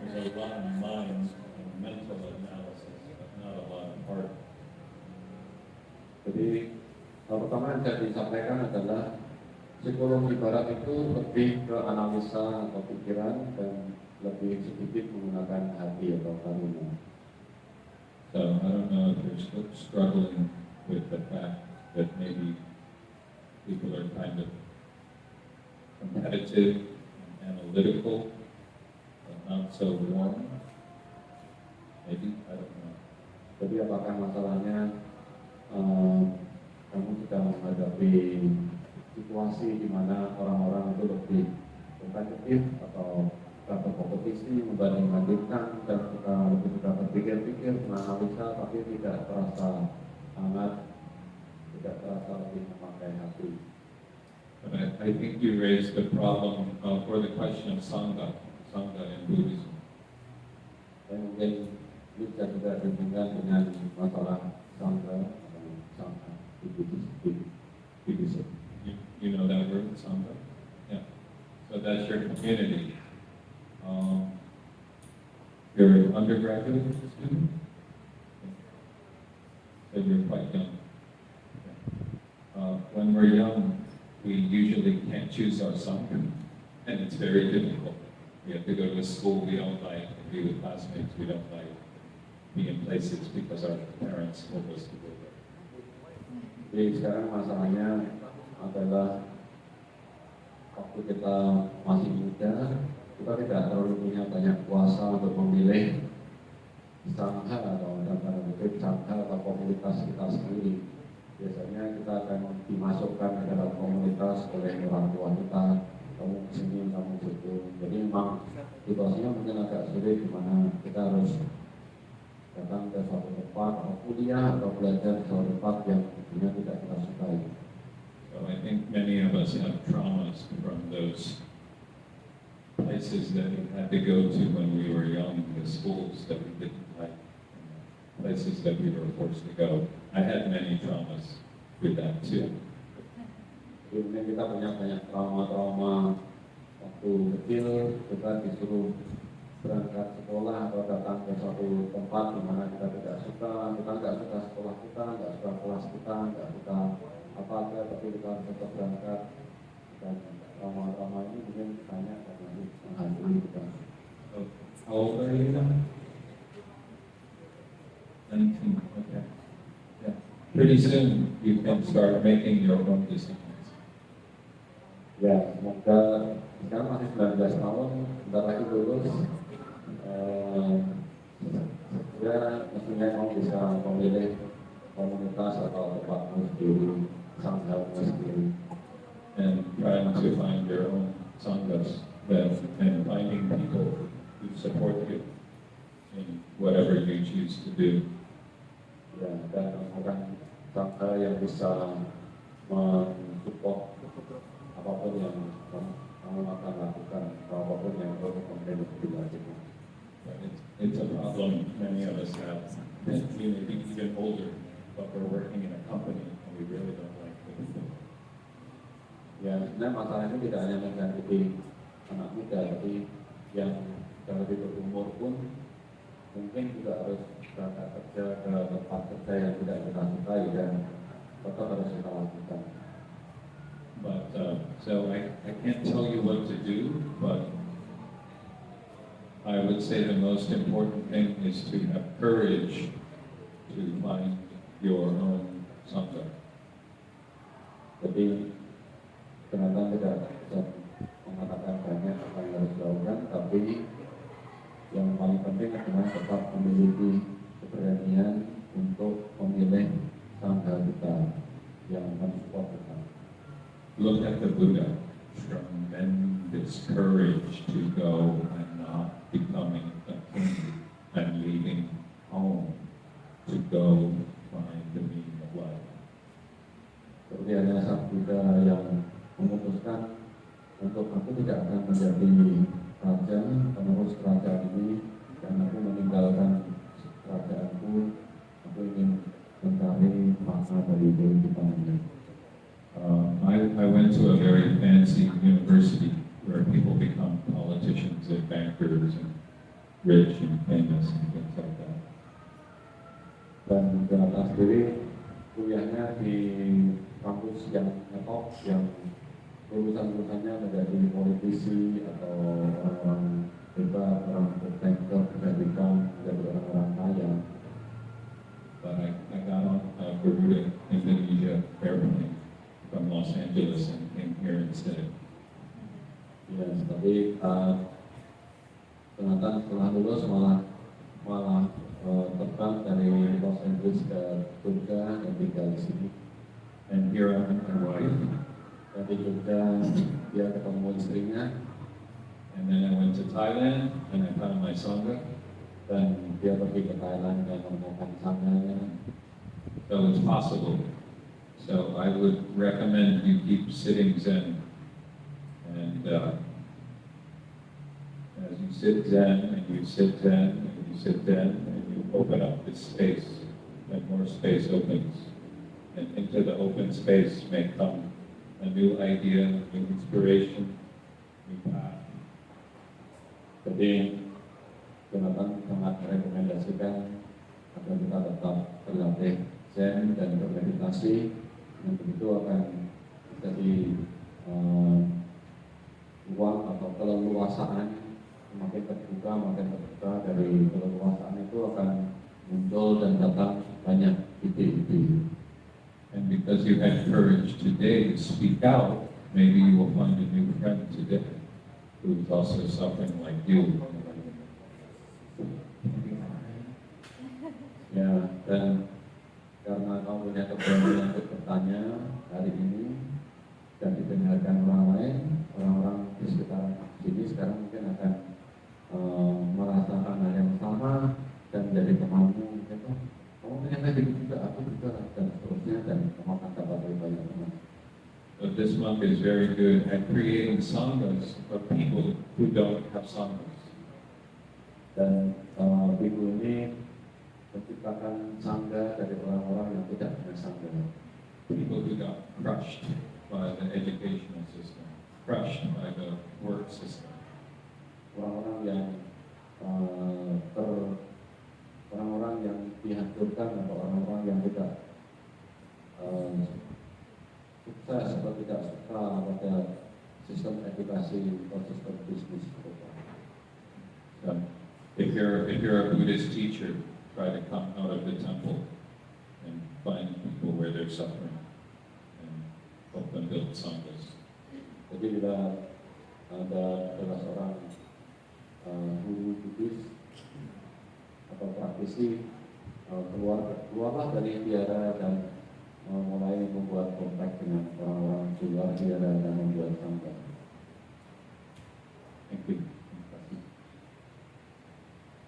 There's a lot of mind and mental analysis, but not a lot of heart. Jadi pertama yang saya disampaikan adalah psikologi barat itu lebih ke analisa atau pikiran dan lebih sedikit menggunakan hati atau karuna. So I don't know if you're still struggling with the fact that maybe people are kind of competitive and analytical, but not so warm. Maybe, I don't know. Jadi apakah masalahnya kamu sedang menghadapi situasi di mana orang-orang itu lebih kompetitif atau berkompetisi, membanding-bandingkan, dan kita lebih suka berpikir-pikir, menganalisa, tapi tidak terasa hangat, tidak terasa lebih memakai hati. But I think you raised the problem or the question of sangha in Buddhism. Dan mungkin bisa juga dihubungkan dengan masalah sangha di Buddhism. You know that word, sangha? Yeah. So that's your community. You're an undergraduate student? So you're quite young. When we're young, we usually can't choose our sangha, and it's very difficult. We have to go to a school we don't like, and be with classmates we don't like, be in places because our parents told us to go there. Jadi sekarang masalahnya adalah waktu kita masih muda, kita tidak terlalu punya banyak kuasa untuk memilih sangha atau sangha atau komunitas kita sendiri. Biasanya kita akan dimasukkan ke dalam komunitas oleh orang tua kita, kamu kesini, kamu situ. Jadi memang situasinya mungkin agak sulit di mana kita harus datang ke suatu tempat atau kuliah atau belajar di suatu tempat yang tentunya tidak kita sukai. So I think many of us have traumas from those places that we had to go to when we were young, the schools that we didn't like, places that we were forced to go. I had many traumas with that too. Jadi mungkin kita punya banyak trauma-trauma waktu kecil, kita disuruh berangkat sekolah atau datang ke suatu tempat di mana kita tidak suka, kita nggak suka sekolah kita, nggak suka kelas kita, nggak suka apa aja, tapi kita tetap berangkat. Dan trauma-trauma ini mungkin banyak dan nanti menghantui kita. How old are you now? 19. Okay. Yeah. Pretty soon you can start making your own decisions. Ya, semoga sekarang masih 19 tahun, bentar lagi lulus. Ya, mestinya kamu bisa memilih komunitas atau tempatmu sendiri, sanggamu sendiri. And trying to find your own sanghas and finding people who support you in whatever you choose to do. Ya, dan menemukan sangha yang bisa mensupport apapun yang kamu akan lakukan, apapun yang kamu lakukan. But it's It's a problem many of us have. We may be even older, but we're working in a company and we really don't like it. Ya, sebenarnya masalah ini tidak hanya menghadapi anak muda, tapi yang sudah lebih berumur pun mungkin juga harus berangkat kerja ke tempat kerja yang tidak kita sukai dan tetap harus kita lakukan. But so I can't tell you what to do, but I would say the most important thing is to have courage to find your own sangha. Jadi ternyata tidak bisa mengatakan banyak apa yang harus dilakukan, tapi yang paling penting adalah tetap memiliki keberanian untuk memilih sangha kita yang mensupport kita. Look at the Buddha, tremendous courage to go and not becoming a king and leaving home to go find the meaning of life. Seperti hanya sang Buddha yang memutuskan untuk aku tidak akan menjadi raja penerus kerajaan ini dan aku meninggalkan kerajaanku, aku ingin mencari makna dari kehidupan ini. I went to a very fancy university where people become politicians and bankers and rich and famous and things like that. Dan Jonathan sendiri kuliahnya di kampus yang top, yang lulusan-lulusannya menjadi politisi atau orang-orang hebat, orang banker, pendidikan, menjadi orang-orang kaya. But I got on Garuda Indonesia airplane from Los Angeles and came here instead. Ya, tapi Jonathan setelah lulus malah terbang dari Los Angeles ke Jogja dan tinggal di sini. And here I met my wife, Dan di Jogja dia ketemu istrinya, and then I went to Thailand and I found my sangha. dan dia pergi ke Thailand dan menemukan sanggahnya. So it's possible. So I would recommend you keep sitting Zen. And as you sit Zen, and you sit Zen, and you sit Zen, and you open up this space, and more space opens. And into the open space may come a new idea, new inspiration, new path. Jadi Jonathan sangat merekomendasikan agar kita tetap berlatih Zen dan bermeditasi, dan begitu akan jadi ruang atau keleluasaan makin terbuka dari keleluasaan itu akan muncul dan datang banyak ide-ide. And because you had courage today to speak out, maybe you will find a new friend today who is also suffering like you. Ya, dan karena kamu punya keberanian untuk bertanya hari ini dan didengarkan orang lain, orang-orang di sekitar sini sekarang mungkin akan merasakan hal yang sama dan menjadi temanmu. Mungkin, oh, kamu ternyata gitu juga, aku juga, dan seterusnya, dan kamu akan dapat lebih banyak teman. But this monk is very good at creating sanghas of people who don't have sanghas. Dan ibu ini menciptakan sangga dari orang-orang yang tidak punya sangga. People who got crushed by the educational system, crushed by the work system. Orang-orang yang orang-orang yang dihancurkan atau orang-orang yang tidak sukses atau tidak suka pada sistem edukasi atau sistem bisnis. So, if you're a Buddhist teacher, try to come out of the temple and find people where they're suffering and help them build sanghas. Jadi bila ada salah seorang guru Buddhis atau praktisi keluarlah dari biara dan mulai membuat kontak dengan orang-orang di luar biara dan membuat sangga. Thank you.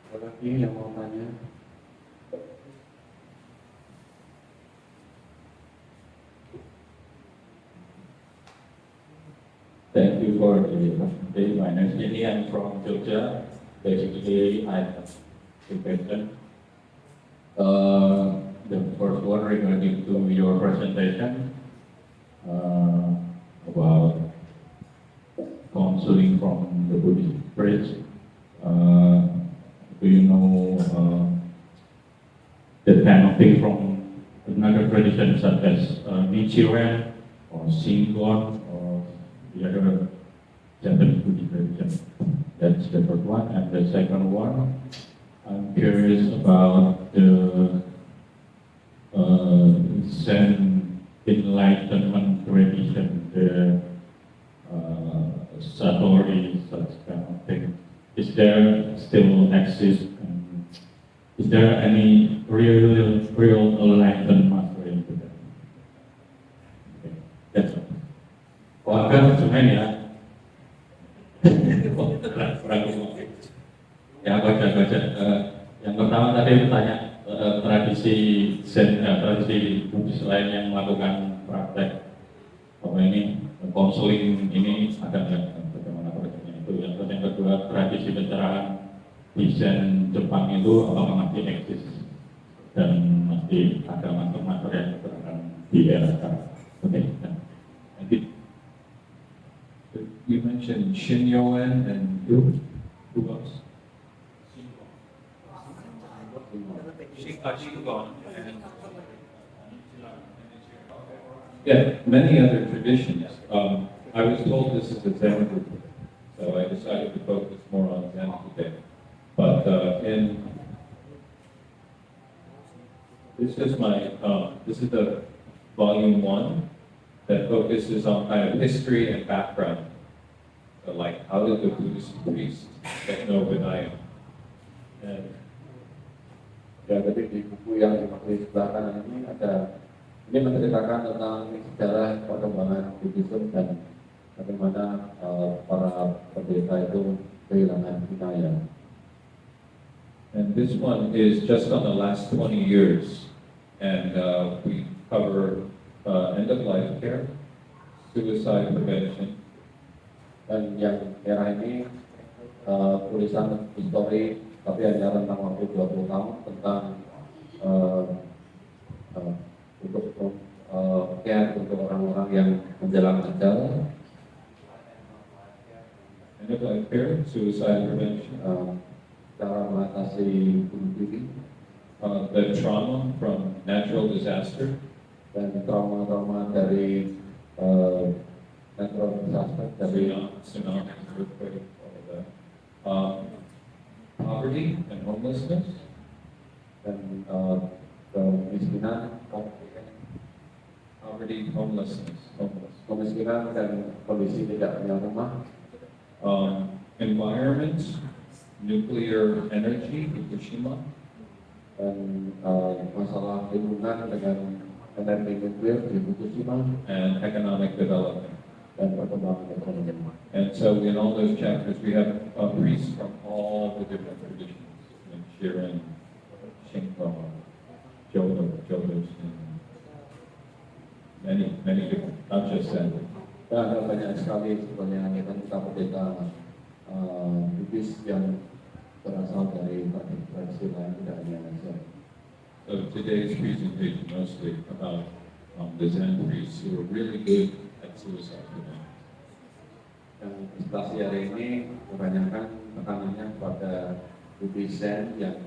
Ada lagi yang mau tanya? Thank you for the presentation. My name is Jenny. I'm from Jogja. Basically, I have participation. The first one regarding to your presentation about counseling from the Buddhist priest. Do you know that kind of thing from another tradition such as Nichiren or Shingon or the other Japanese Buddhist tradition? That's the first one. And the second one, I'm curious about the Zen enlightenment tradition, the Satori, such kind of thing. Is there still exist? Is there any real enlightenment into that? Okay, that's all. Warga cuma ini ya. Ya baca. Yang pertama tadi bertanya tradisi Zen, tradisi Buddhis lain yang melakukan praktek apa ini konseling ini ada nggak? Bagaimana prakteknya itu? Yang kedua, tradisi pencerahan di Zen Jepang itu apakah masih eksis dan masih ada mantuk-mantuk yang bergerakkan di era sekarang? Oke. You mentioned Shinyoen and who else? Yeah, many other traditions. I was told this is a Zen group, so I decided to focus more on Zen today. But this is the volume 1 that focuses on kind of history and background. So like, how did the Buddhist priest get know Vinaya? And ya, jadi di buku yang di sebelah kanan ini menceritakan tentang sejarah perkembangan Buddhism dan bagaimana para pendeta itu kehilangan Vinaya. And this one is just on the last 20 years, and we cover end-of-life care, suicide prevention. Dan yang merah ini tulisan histori, tapi hanya rentang waktu 20 tahun tentang untuk care untuk orang-orang yang menjelang ajal. End-of-life care, suicide prevention. Cara mengatasi bunuh diri, The trauma from natural disaster, dan trauma-trauma dari natural disaster, dari tsunami, earthquake, all of that. Poverty and homelessness, dan kemiskinan, poverty, homelessness, kemiskinan dan kondisi tidak punya rumah, environment, nuclear energy, Fukushima, dan masalah lingkungan dengan energi nuklir di Fukushima, and economic development. dan perkembangan ekonomi. And so in all those chapters, we have priests from all the different traditions, like Shirin, Shinko, Jodo, and many different, not just Zen. Dan ada banyak sekali sebenarnya kita pendeta Buddhis yang berasal dari tradisi lain, tidak hanya Zen. So today's presentation mostly about the Zen priests who are really good at suicide prevention. Yang diskusasi hari ini kebanyakan tekanannya kepada Buddhis Zen yang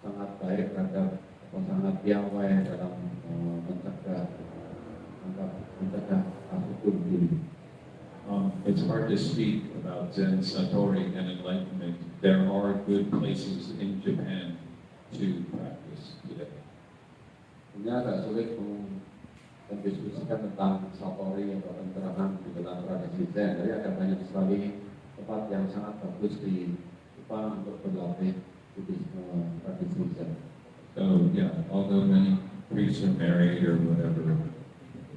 sangat baik terhadap atau sangat piawai dalam mencegah kasus bunuh diri. It's hard to speak about Zen, Satori, and enlightenment. There are good places in Japan to practice today. Ini agak sulit mendiskusikan tentang Satori atau pencerahan di dalam tradisi Zen. Jadi ada banyak sekali tempat yang sangat bagus di Jepang untuk berlatih Buddhisme tradisi Zen. So yeah, although many priests are married or whatever,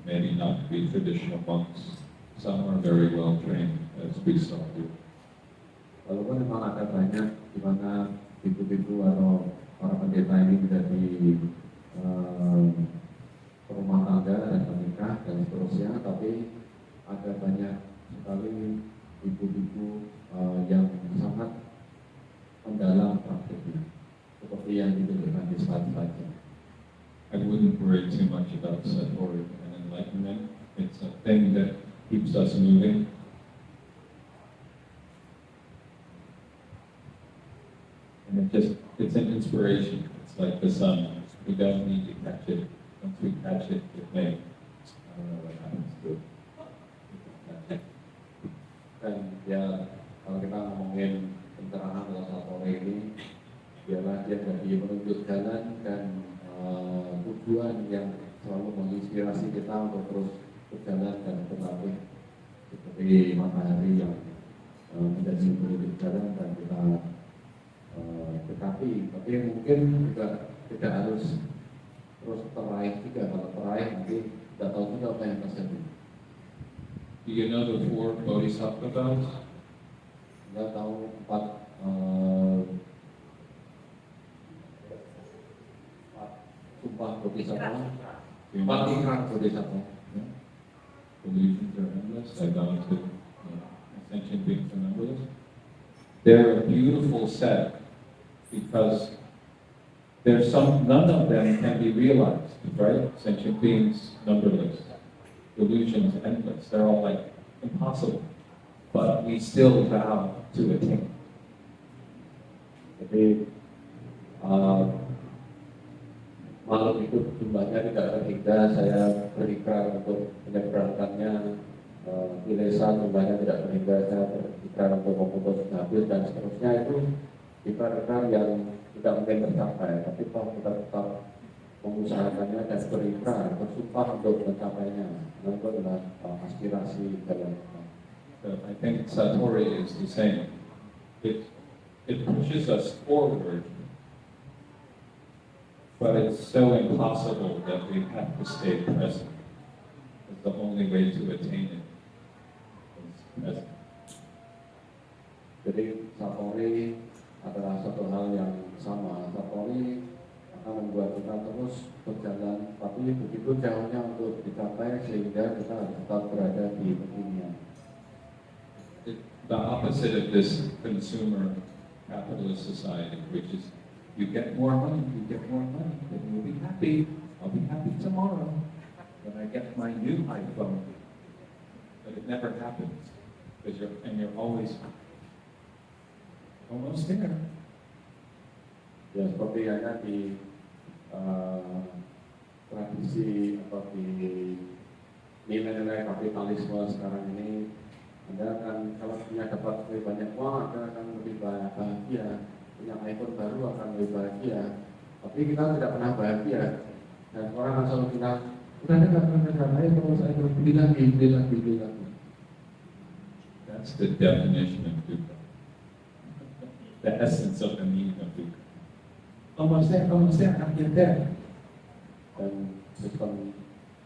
maybe not to be traditional monks, some are very well trained, as we saw here. Walaupun memang ada banyak di mana ibu-ibu atau para pendeta ini menjadi rumah tangga dan menikah dan seterusnya, tapi ada banyak sekali ibu-ibu yang sangat mendalam praktiknya. wouldn't worry too much about satori and enlightenment. It's a thing that keeps us moving. And it's an inspiration. It's like the sun. We don't need to catch it. Once we catch it, it may. I don't know what happens to it. Dan ya kalau kita ngomongin pencerahan dalam satori ini, biarlah dia menjadi menunjuk jalan dan tujuan yang selalu menginspirasi kita untuk terus berjalan dan berlatih seperti matahari yang menjadi penunjuk jalan dan kita dekati. Tapi mungkin juga tidak harus terus teraih juga. Kalau teraih nanti tidak tahu juga apa yang terjadi. Do you know the 4 bodhisattvas? Anda tahu 4 sumpah bodhisattva, 4 ikrar bodhisattva. Delusions are endless. Idolatry, ascension beings are numberless. They're a beautiful set because none of them can be realized, right? Sentient beings numberless. Delusions endless. They're all like impossible, but we still vow to attain. Jadi makhluk itu jumlahnya tidak terhingga. Saya berikrar untuk menyeberangkannya. Ilesa jumlahnya tidak terhingga. Saya berikrar untuk memutus habis dan seterusnya. Itu ikrar-ikrar yang tidak mungkin tercapai, tapi kalau kita tetap mengusahakannya dan berikrar, bersumpah untuk mencapainya, itu adalah aspirasi dalam. I think satori is the same. It pushes us forward, but it's so impossible that we have to stay present. It's the only way to attain it is present. Jadi satori adalah satu hal yang sama. Satori akan membuat kita terus berjalan, tapi begitu jauhnya untuk dicapai sehingga kita harus tetap berada di kekinian. The opposite of this consumer capitalist society, which is you get more money, then you'll be happy. I'll be happy tomorrow when I get my new iPhone. But it never happens because you're always almost there. Ya seperti hanya di tradisi atau di nilai-nilai kapitalisme sekarang ini, Anda akan kalau punya dapat lebih banyak uang, Anda akan lebih bahagia. Punya iPhone baru akan lebih bahagia. Tapi kita tidak pernah bahagia. Dan orang akan selalu bilang, udah ayo kalau saya beli lagi. That's the definition of dukkha. The essence of the meaning of dukkha. Almost there, I'm get there. Dan sistem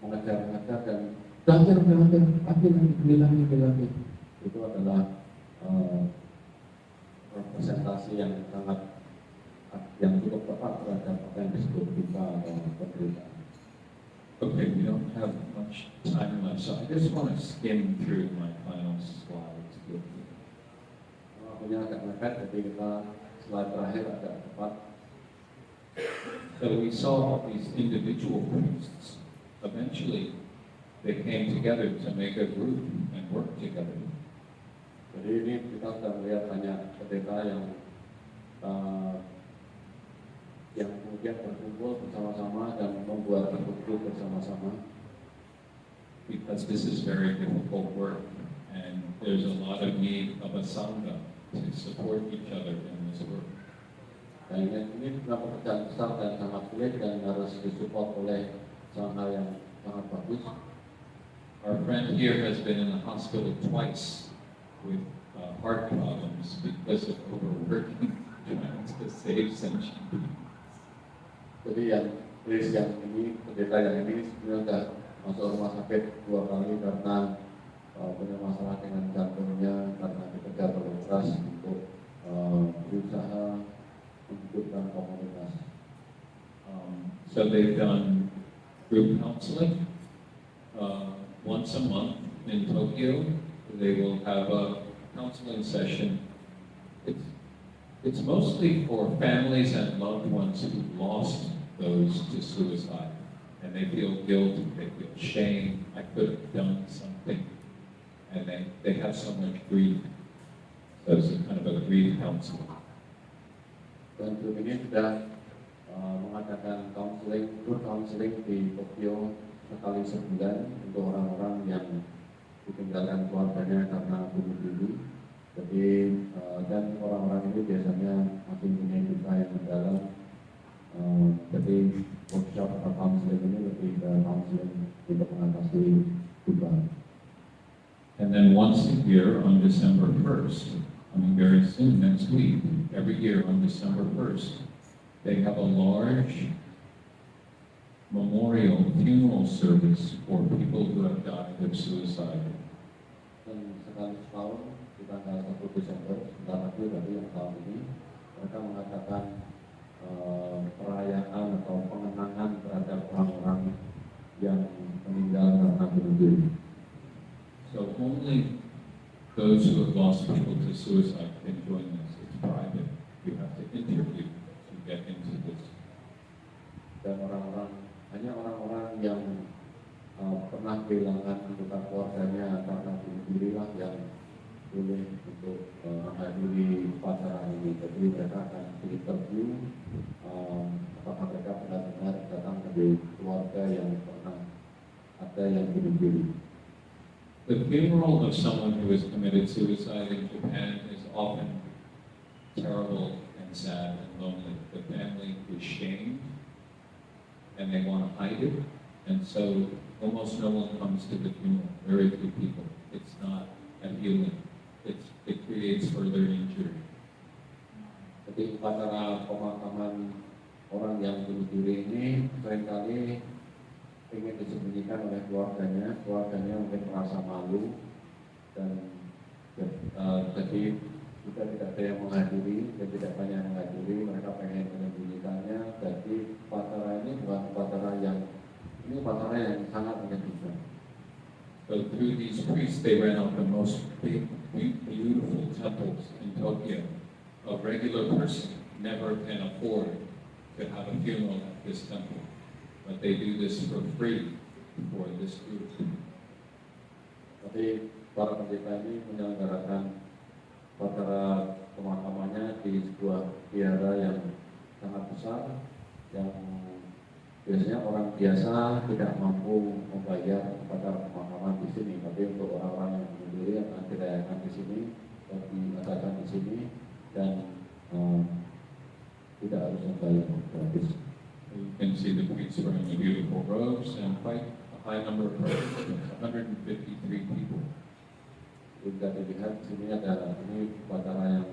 mengejar-ngejar dan beli lagi. Itu adalah representasi yang cukup tepat terhadap apa yang disebut dukkha atau penderitaan. Okay, we don't have much time left, so I just want to skim through my final slides quickly. Waktunya agak mepet, jadi kita slide terakhir agak cepat. So we saw these individual priests. Eventually, they came together to make a group and work together. Jadi ini kita sudah melihat banyak pendeta yang kemudian berkumpul bersama-sama dan membuat pergub bersama-sama. Because this is very difficult work, and there's a lot of need of a sangha to support each other in this work. Dan ini adalah pekerjaan besar dan sangat sulit dan harus disupport oleh sangha yang sangat bagus. Our friend here has been in the hospital twice with heart problems because of overworking, trying to save sentient beings. Jadi yang pendeta yang ini sebenarnya sudah masuk rumah sakit 2 kali karena punya masalah dengan jantungnya, karena bekerja terlalu keras untuk berusaha menghidupkan komunitas. So they've done group counseling once a month in Tokyo. They will have a counseling session. It's mostly for families and loved ones who lost those to suicide. and they feel guilty, they feel shame, I could have done something, and they have so much grief. So it's a kind of a grief counseling. Dan grup ini sudah mengadakan group counseling di Tokyo sekali sebulan untuk orang-orang yang ditinggalkan keluarganya karena bunuh diri. Jadi dan orang-orang ini biasanya masih punya duka yang mendalam. Jadi workshop atau counseling ini lebih ke counseling untuk mengatasi duka. And then once a year on December 1st, I mean very soon, next week, every year on December 1st, they have a large memorial funeral service for people who have died of suicide. Dan sekali setahun di tanggal 1 Desember, sebentar lagi dari yang tahun ini, mereka mengadakan perayaan atau pengenangan terhadap orang-orang yang meninggal karena bunuh diri. So only those who have lost people to suicide can join this. It's private. You have to interview to get into this. Dan hanya orang-orang yang pernah kehilangan anggota keluarganya karena bunuh diri lah yang boleh untuk menghadiri upacara ini. Jadi mereka akan diinterview apakah mereka benar-benar datang dari keluarga yang pernah ada yang bunuh diri. The funeral of someone who has committed suicide in Japan is often terrible and sad and lonely. The family is shamed and they want to hide it, and so almost no one comes to the funeral, very few people. It's not a healing. It creates further injury. Jadi upacara pemakaman orang yang bunuh diri ini seringkali ingin disembunyikan oleh keluarganya mungkin merasa malu dan jadi kita tidak ada yang menghadiri dan tidak banyak yang menghadiri, mereka pengen menyembunyikannya. Jadi upacara ini bukan upacara yang sangat menyedihkan. But through these priests, they ran out the most big, beautiful temples in Tokyo. A regular person never can afford to have a funeral at this temple, but they do this for free for this group. Tapi para pendeta ini menyelenggarakan upacara pemakamannya di sebuah vihara yang sangat besar, yang biasanya orang biasa tidak mampu membayar upacara pemakaman di sini, tapi untuk orang-orang yang bunuh diri akan dirayakan di sini dan diadakan di sini dan tidak harus membayar gratis. You can see the priests wearing the beautiful robes and quite a high number of participants, 153 people. Jika dilihat di sini ada upacara yang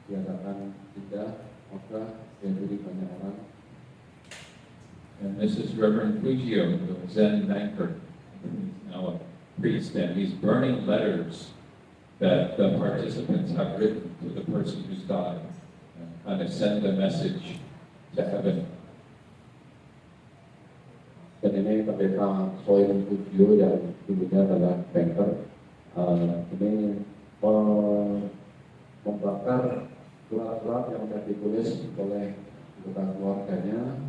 diadakan tidak maka dihadiri banyak orang. And this is Reverend Fujio, the Zen banker. He's now a priest, and he's burning letters that the participants have written to the person who's died, and kind of send a message to heaven. Dan ini pendeta Soil Fujio yang dulunya adalah banker. Ini membakar surat-surat yang sudah ditulis oleh anggota keluarganya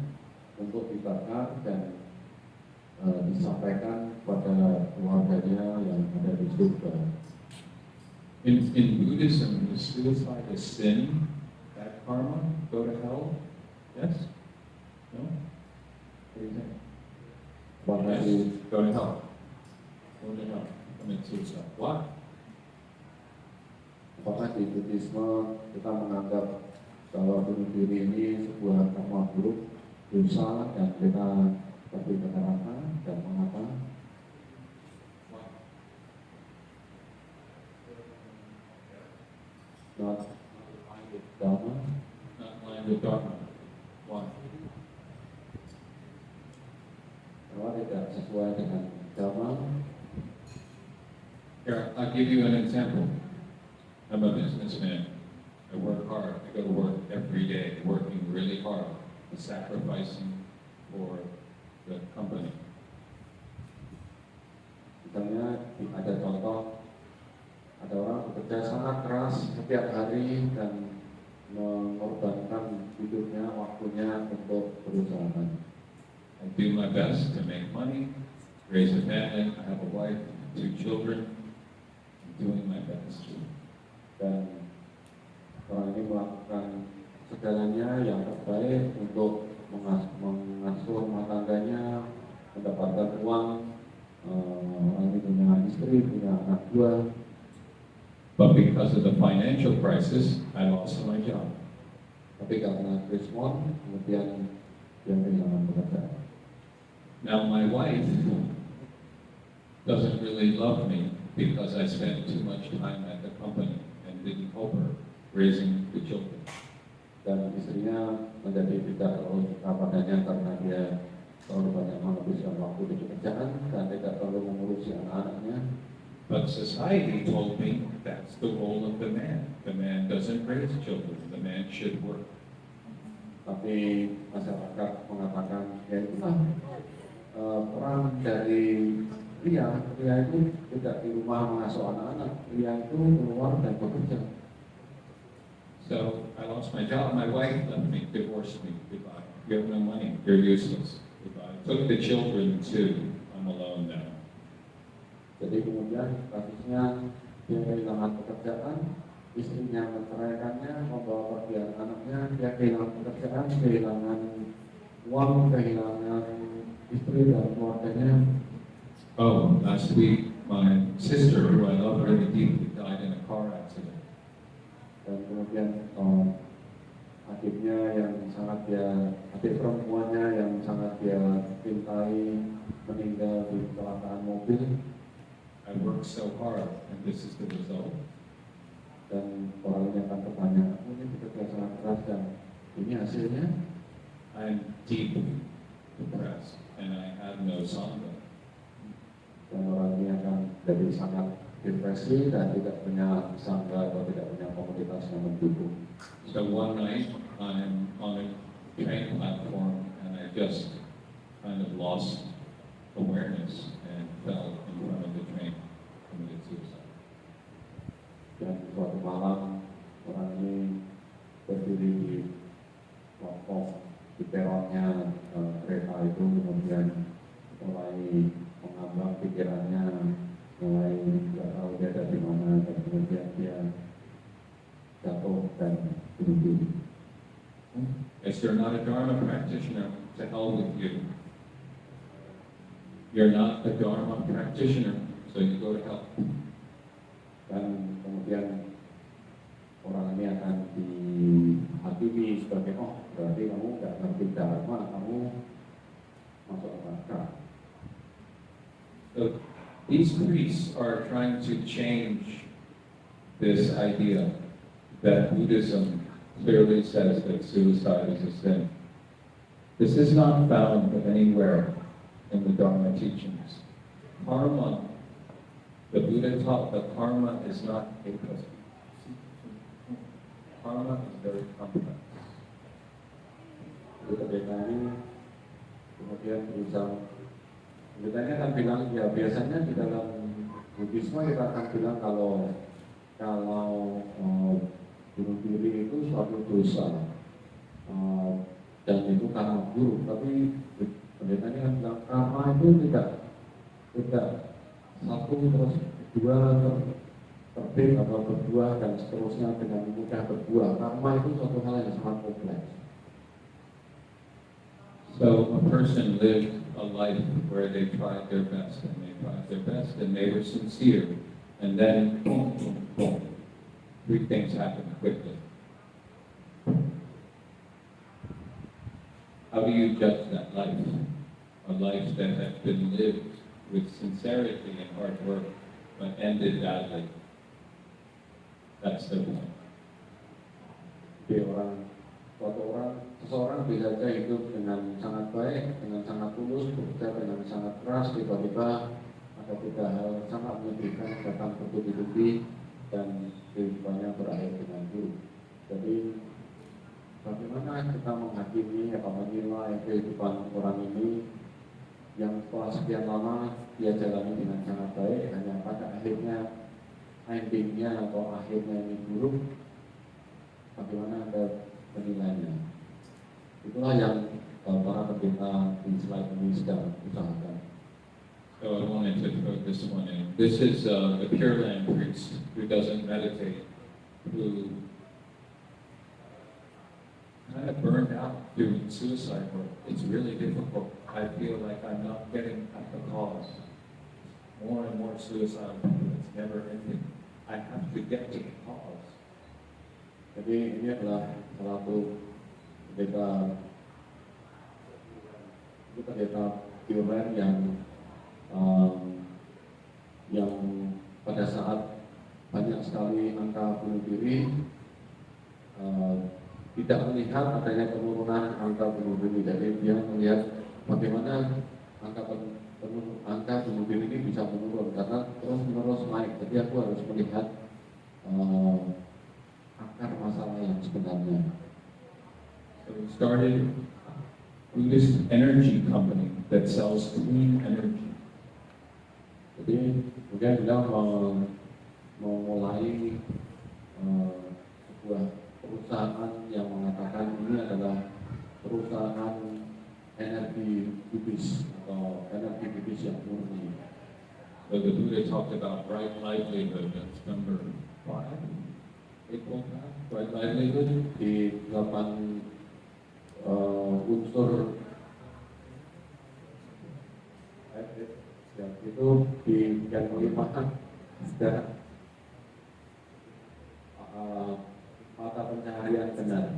untuk dibakar dan disampaikan pada keluarganya yang ada di surga. In Buddhism, is suicide a sin? Bad karma? Go to hell? Yes? No? What do you think? Apakah Yes, go to hell. Go to hell. Commit suicide. Why? apakah di Buddhisme kita menganggap bahwa bunuh diri ini sebuah karma buruk, dosa, dan kita pergi ke neraka, dan mengapa? Why? Not aligned with Dharma. Not aligned with Dharma. Why? Kenapa tidak sesuai dengan Dharma? Here, I'll give you an example. I'm a businessman. I work hard. I go to work every day, working really hard, sacrificing for the company. Misalnya ada contoh, ada orang bekerja sangat keras setiap hari dan mengorbankan hidupnya, waktunya untuk perusahaan. I do my best to make money, raise a family. I have a wife, 2 children. I'm doing my best. Dan orang ini melakukan segalanya yang terbaik untuk mengasuh rumah tangganya, mendapatkan uang. Orang ini punya istri, punya anak 2. But because of the financial crisis, I lost my job. Tapi karena krismon, kemudian dia kehilangan pekerjaan. Now my wife doesn't really love me because I spent too much time at the company and didn't help her raising the children. Dan istrinya menjadi tidak terlalu suka padanya karena dia terlalu banyak menghabiskan waktu di pekerjaan dan tidak terlalu mengurusi anak-anaknya. But society told me that's the role of the man. The man doesn't raise children. The man should work. Tapi masyarakat mengatakan ya itulah peran dari pria itu tidak di rumah mengasuh anak-anak, pria itu keluar dan bekerja. So I lost my job. My wife left me, divorced me. Goodbye. You have no money. You're useless. Goodbye. Took the children too. I'm alone now. Jadi kemudian kasusnya dia kehilangan pekerjaan, istrinya menceraikannya, membawa pergi anaknya, dia kehilangan pekerjaan, kehilangan uang, kehilangan istri dan keluarganya. Oh, last week my sister, who I love really deeply, died in a car accident. Dan kemudian adiknya yang sangat adik perempuannya yang sangat dia cintai meninggal di kecelakaan mobil. I worked so hard, and this is the result. Dan orang ini akan bertanya, ini bekerja sangat keras dan ini hasilnya. I'm deeply depressed, and I have no sangha. Dan orang ini akan jadi sangat depresi dan tidak punya sangga atau tidak punya komunitas yang mendukung. So one night, I'm on a train platform, and I just kind of lost awareness and fell in front of the train, committed suicide. Dan suatu malam orang ini berdiri di platform di peronnya kereta itu, kemudian mulai mengambang pikirannya, mulai tidak tahu dia ada di mana, dan kemudian dia jatuh dan bunuh diri. Yes, you're not a Dharma practitioner. To hell with you. You're not a Dharma practitioner, so you go to hell. Dan kemudian orang ini akan dihakimi sebagai berarti kamu nggak ngerti dharma, kamu masuk neraka. So these priests are trying to change this idea that Buddhism clearly says that suicide is a sin. This is not found anywhere in the Dharma teachings. Karma, the Buddha taught that karma is not a person. Karma is very complex. Pendeta ini kemudian berusaha, pendetanya akan bilang, ya biasanya di dalam Buddhisme kita akan bilang kalau bunuh diri itu suatu dosa dan itu karma buruk. Tapi pendetanya kan bilang karma itu tidak satu terus dua terbit atau berbuah dan seterusnya dengan mudah berbuah. Karma itu suatu hal yang sangat kompleks. So a person lived a life where they tried their best and they were sincere, and then boom, boom, boom, 3 things happened quickly. How do you judge that life? A life that has been lived with sincerity and hard work, but ended badly. That's the point. Seseorang bisa saja hidup dengan sangat baik, dengan sangat tulus, bekerja dengan sangat keras, tiba-tiba ada 3 hal sangat menyedihkan datang bertubi-tubi dan kehidupannya berakhir dengan buruk. Jadi bagaimana kita menghakimi atau menilai kehidupan orang ini yang setelah sekian lama dia jalani dengan sangat baik, hanya pada akhirnya endingnya atau akhirnya ini buruk, bagaimana Anda menilainya? Itulah yang para pendeta di slide ini sedang usahakan. So I wanted to throw this one in. This is a Pure Land priest who doesn't meditate, who kind of burned out doing suicide work. It's really difficult. I feel like I'm not getting at the cause. More and more suicide, it's never ending. I have to get to the cause. Jadi ini adalah salah satu pendeta Pure Land yang pada saat banyak sekali angka bunuh diri tidak melihat adanya penurunan angka bunuh diri. Jadi dia melihat bagaimana angka bunuh diri ini bisa menurun karena terus-menerus naik. Jadi aku harus melihat akar masalah yang sebenarnya. So we started a Buddhist energy company that sells clean energy. Jadi kemudian kita memulai sebuah perusahaan yang mengatakan ini adalah perusahaan energi Buddhist atau energi Buddhist yang murni. So the Buddha talked about right livelihood, that's number 5. Right livelihood. Di 8 unsur itu di bagian kelima sudah mata pencaharian benar.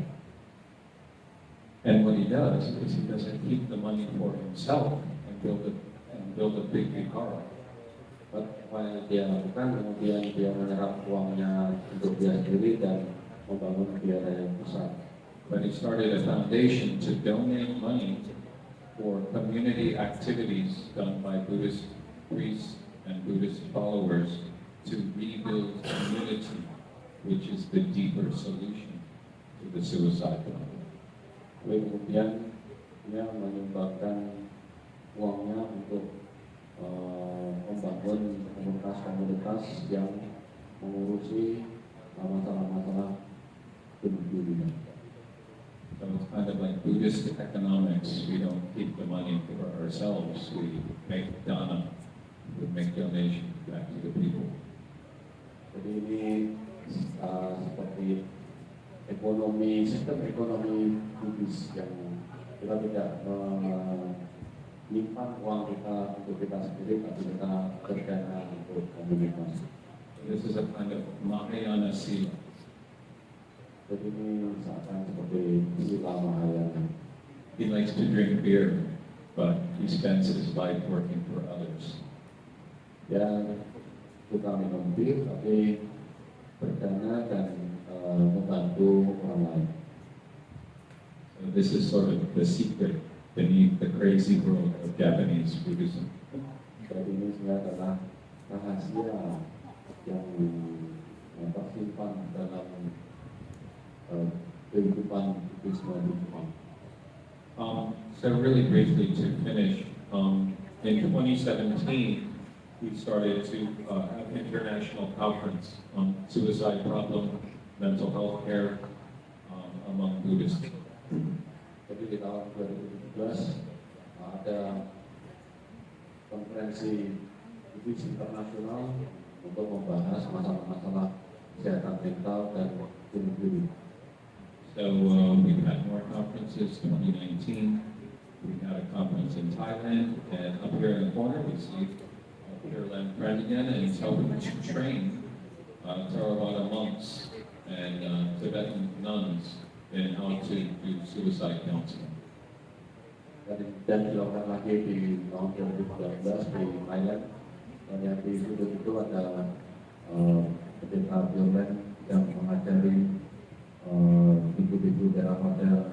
And what he does is he doesn't keep the money for himself and build a big car. Apa yang dia lakukan, kemudian dia menyerap uangnya untuk dia sendiri dan membangun biara yang besar. But he started a foundation to donate money for community activities done by Buddhist priests and Buddhist followers to rebuild community, which is the deeper solution to the suicide problem. Lalu kemudian dia menyumbangkan uangnya untuk membangun komunitas-komunitas yang mengurusi masalah-masalah bunuh diri. So it's kind of like Buddhist economics. We don't keep the money for ourselves. We make dana, we make donations back to the people. Jadi ini seperti sistem ekonomi Buddhis yang kita tidak menyimpan uang kita untuk kita sendiri, tapi kita berdana untuk komunitas. This is a kind of Mahayana sila. Jadi ini seakan seperti sila Mahayana. He likes to drink beer, but he spends his life working for others. Dia suka minum bir, tapi berdana dan membantu orang lain. So this is sort of the secret beneath the crazy world of Japanese Buddhism. Jadi ini sebenarnya adalah rahasia yang tersimpan dalam kehidupan Buddhisme di Jepang. So really briefly to finish, in 2017 we started to have an international conference on suicide problem, mental health care among Buddhists. Jadi di tahun 2017 ada konferensi Buddhist internasional untuk membahas masalah-masalah kesehatan mental dan bunuh diri. So we've had more conferences. 2019, we had a conference in Thailand, and up here in the corner we see Pure Land friend again, and he's helping to train Theravada monks and Tibetan nuns in how to do suicide counseling. Dan dilakukan lagi di tahun 2019 di Thailand, dan yang di sudut itu ada pendeta Pure Land yang mengajari ibu-ibu Theravada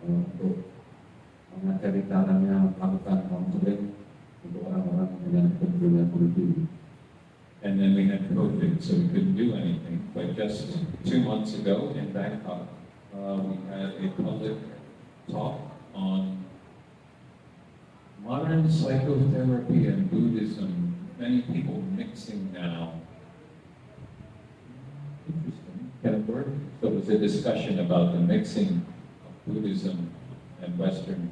untuk mengajari caranya melakukan counseling untuk orang-orang dengan kepribadian bunuh diri. And then we had COVID, so we couldn't do anything. But just 2 months ago in Bangkok, we had a public talk on modern psychotherapy and Buddhism. Many people mixing now. Interesting. Can it work? So it was a discussion about the mixing of Buddhism and Western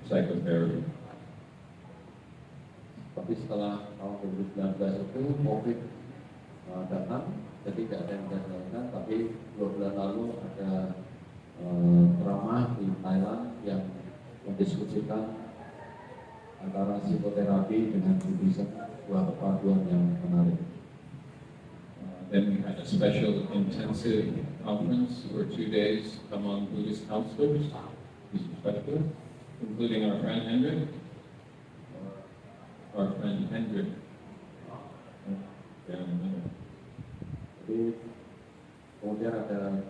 psychotherapy. Tapi setelah tahun 2019 itu COVID datang, jadi tidak ada yang bisa dilakukan. Tapi 2 bulan lalu ada ceramah di Thailand yang mendiskusikan antara psikoterapi dengan Buddhism, sebuah perpaduan yang menarik. Then we had a special intensive conference for 2 days among Buddhist counselors, including our friend Hendrik. Jadi kemudian ada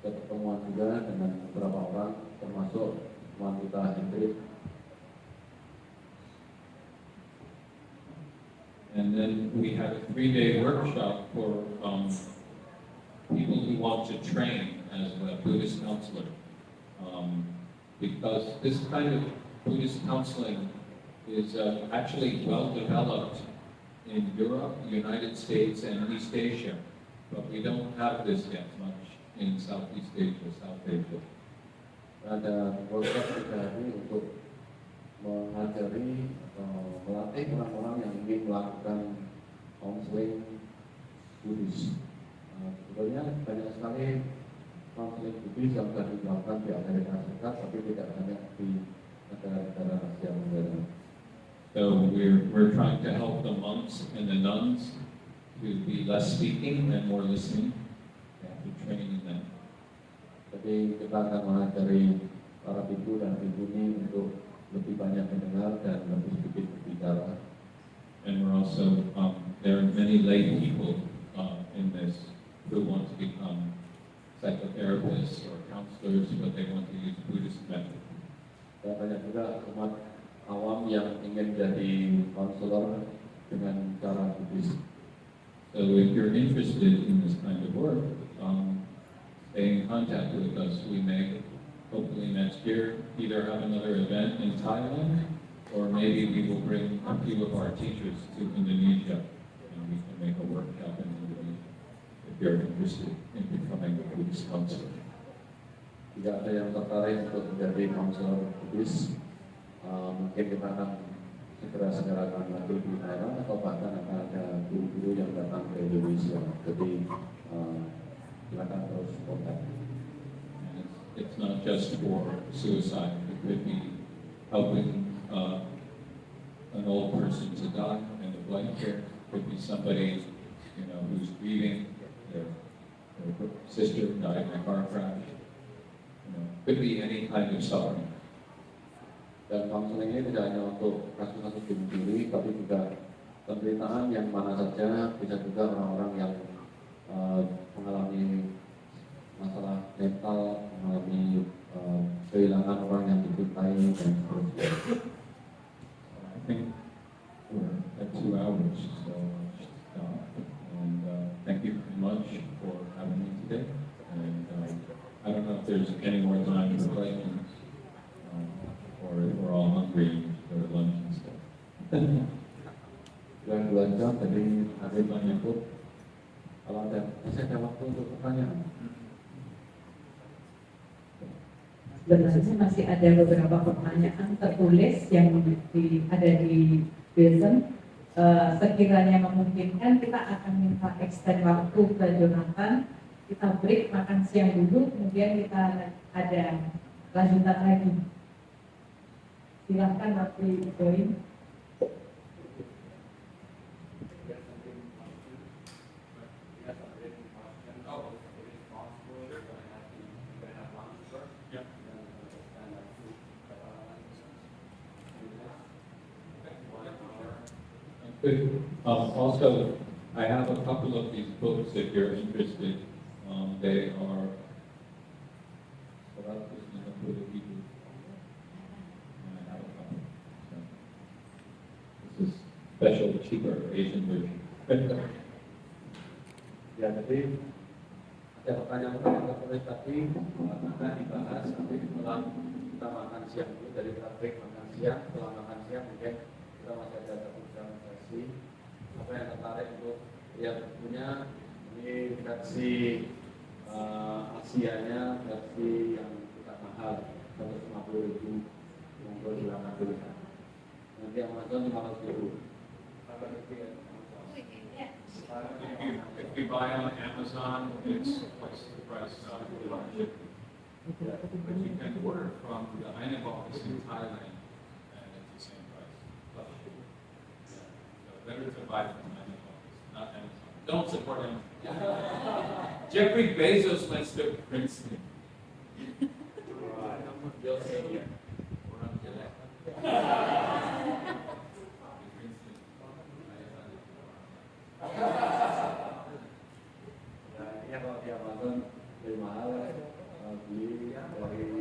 pertemuan juga dengan beberapa orang, termasuk teman kita Hendrik. And then we had a 3-day workshop for people who want to train as a Buddhist counselor. Because this kind of Buddhist counseling is actually well developed in Europe, United States, and East Asia. But we don't have this yet much in Southeast Asia, South Asia. Ada workshop 3 hari untuk mengajari atau melatih orang-orang yang ingin melakukan counseling Buddhis. Sebetulnya banyak sekali counseling Buddhis yang sudah dilakukan di Amerika Serikat, tapi tidak banyak di negara-negara Asia Tenggara. So we're trying to help the monks and the nuns to be less speaking and more listening, and to training them. Jadi kita akan mengajari para biku dan bikuni untuk lebih banyak mendengar dan lebih sedikit berbicara. And we're also, there are many lay people in this who want to become psychotherapists or counselors, but they want to use Buddhist method. Dan banyak juga umat awam yang ingin jadi konselor dengan cara Buddhis. So if you're interested in this kind of work, stay in contact with us. We may, hopefully next year, either have another event in Thailand, or maybe we will bring a few of our teachers to Indonesia, and we can make a workshop in Indonesia, if you're interested in becoming a Buddhist counselor. Jika ada yang tertarik untuk menjadi konselor Buddhis, mungkin kita akan segera-segerakan lagi di Thailand, atau bahkan akan ada guru-guru yang datang ke Indonesia. Jadi silakan terus kontak. It's not just for suicide. It could be helping an old person to die and of life care. It could be somebody, who's grieving their sister died in a car crash. Could be any kind of suffering. Dan counseling ini tidak hanya untuk kasus-kasus bunuh diri, tapi juga penderitaan yang mana saja, bisa juga orang-orang yang mengalami masalah mental, mengalami kehilangan orang yang dicintai dan seterusnya. I think we're at 2 hours, so stop. And thank you very much for having me today. And I don't know if there's any more time for questions, or if we're all hungry for lunch and stuff. Dan 2 jam tadi ada banyak pun. Kalau masih ada waktu untuk pertanyaan. Sebenarnya masih ada beberapa pertanyaan tertulis yang ada di Bezen. Sekiranya memungkinkan, kita akan minta extend waktu ke Jonathan. Kita break makan siang dulu, kemudian kita ada lanjutan lagi. Silahkan waktu join. Also, I have a couple of these books if you're interested. They are this is special, cheaper Asian version. Ya, jadi ada pertanyaan-pertanyaan tertulis tadi akan dibahas nanti setelah kita makan siang dulu. Dari kita break makan siang, setelah makan siang mungkin kita masih ada satu jam sesi. Apa yang tertarik untuk yang punya ini versi Asianya, versi yang tidak mahal. 150.000. Monggo silakan tulisan. Nanti yang nonton 500.000. If you buy on Amazon, it's twice the price of $250. But you can order from the INEC office in Thailand, and it's the same price. But, yeah, so better to buy from the INEC office, not Amazon. Don't support Amazon. Jeffrey Bezos went to Princeton. You'll see here. Orang jelek. Ya kalau di Amazon lebih mahal, beli dari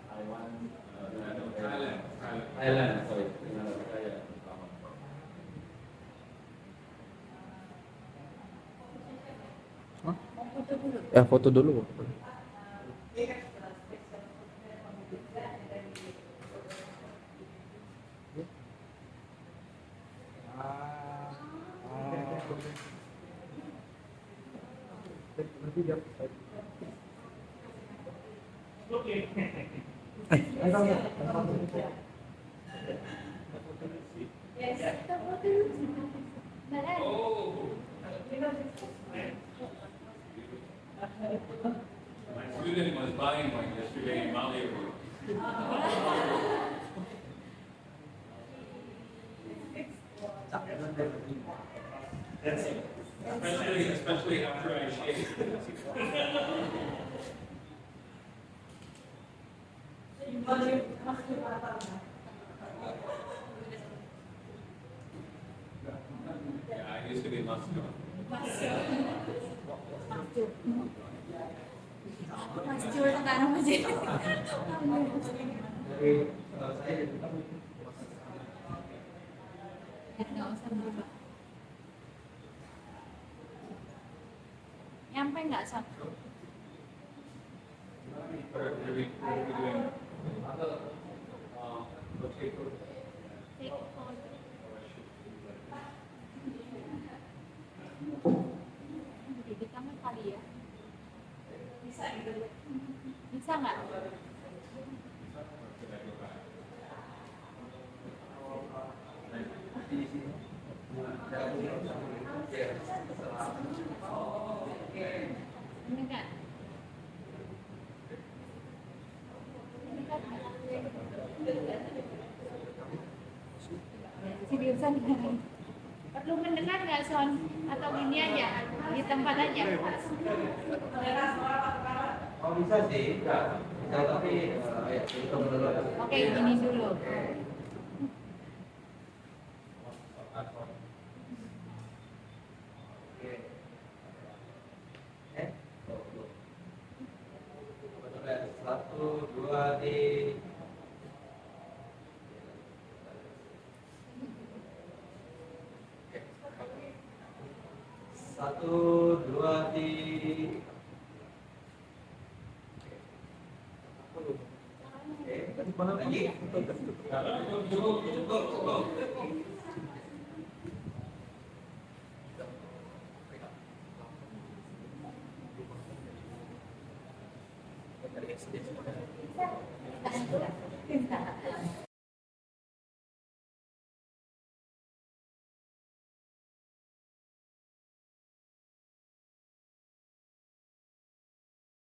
Taiwan, Thailand, sorry, negara saya pertama. Foto dulu. My student was buying one yesterday in Malibu. Especially after I shave. Yeah, I used to be Moscow. Mas Jul sekarang masih. Nggak usah berubah. Nyampe nggak Son? Di kamar kali ya? Bisa nggak? Ini kan? Seriusan kan? Perlu mendengar nggak Son? Atau ini aja? Di tempat aja? Oh bisa sih, bisa tapi Oke, ini dulu. Satu, dua, di satu, dua, di lagi. Cukup.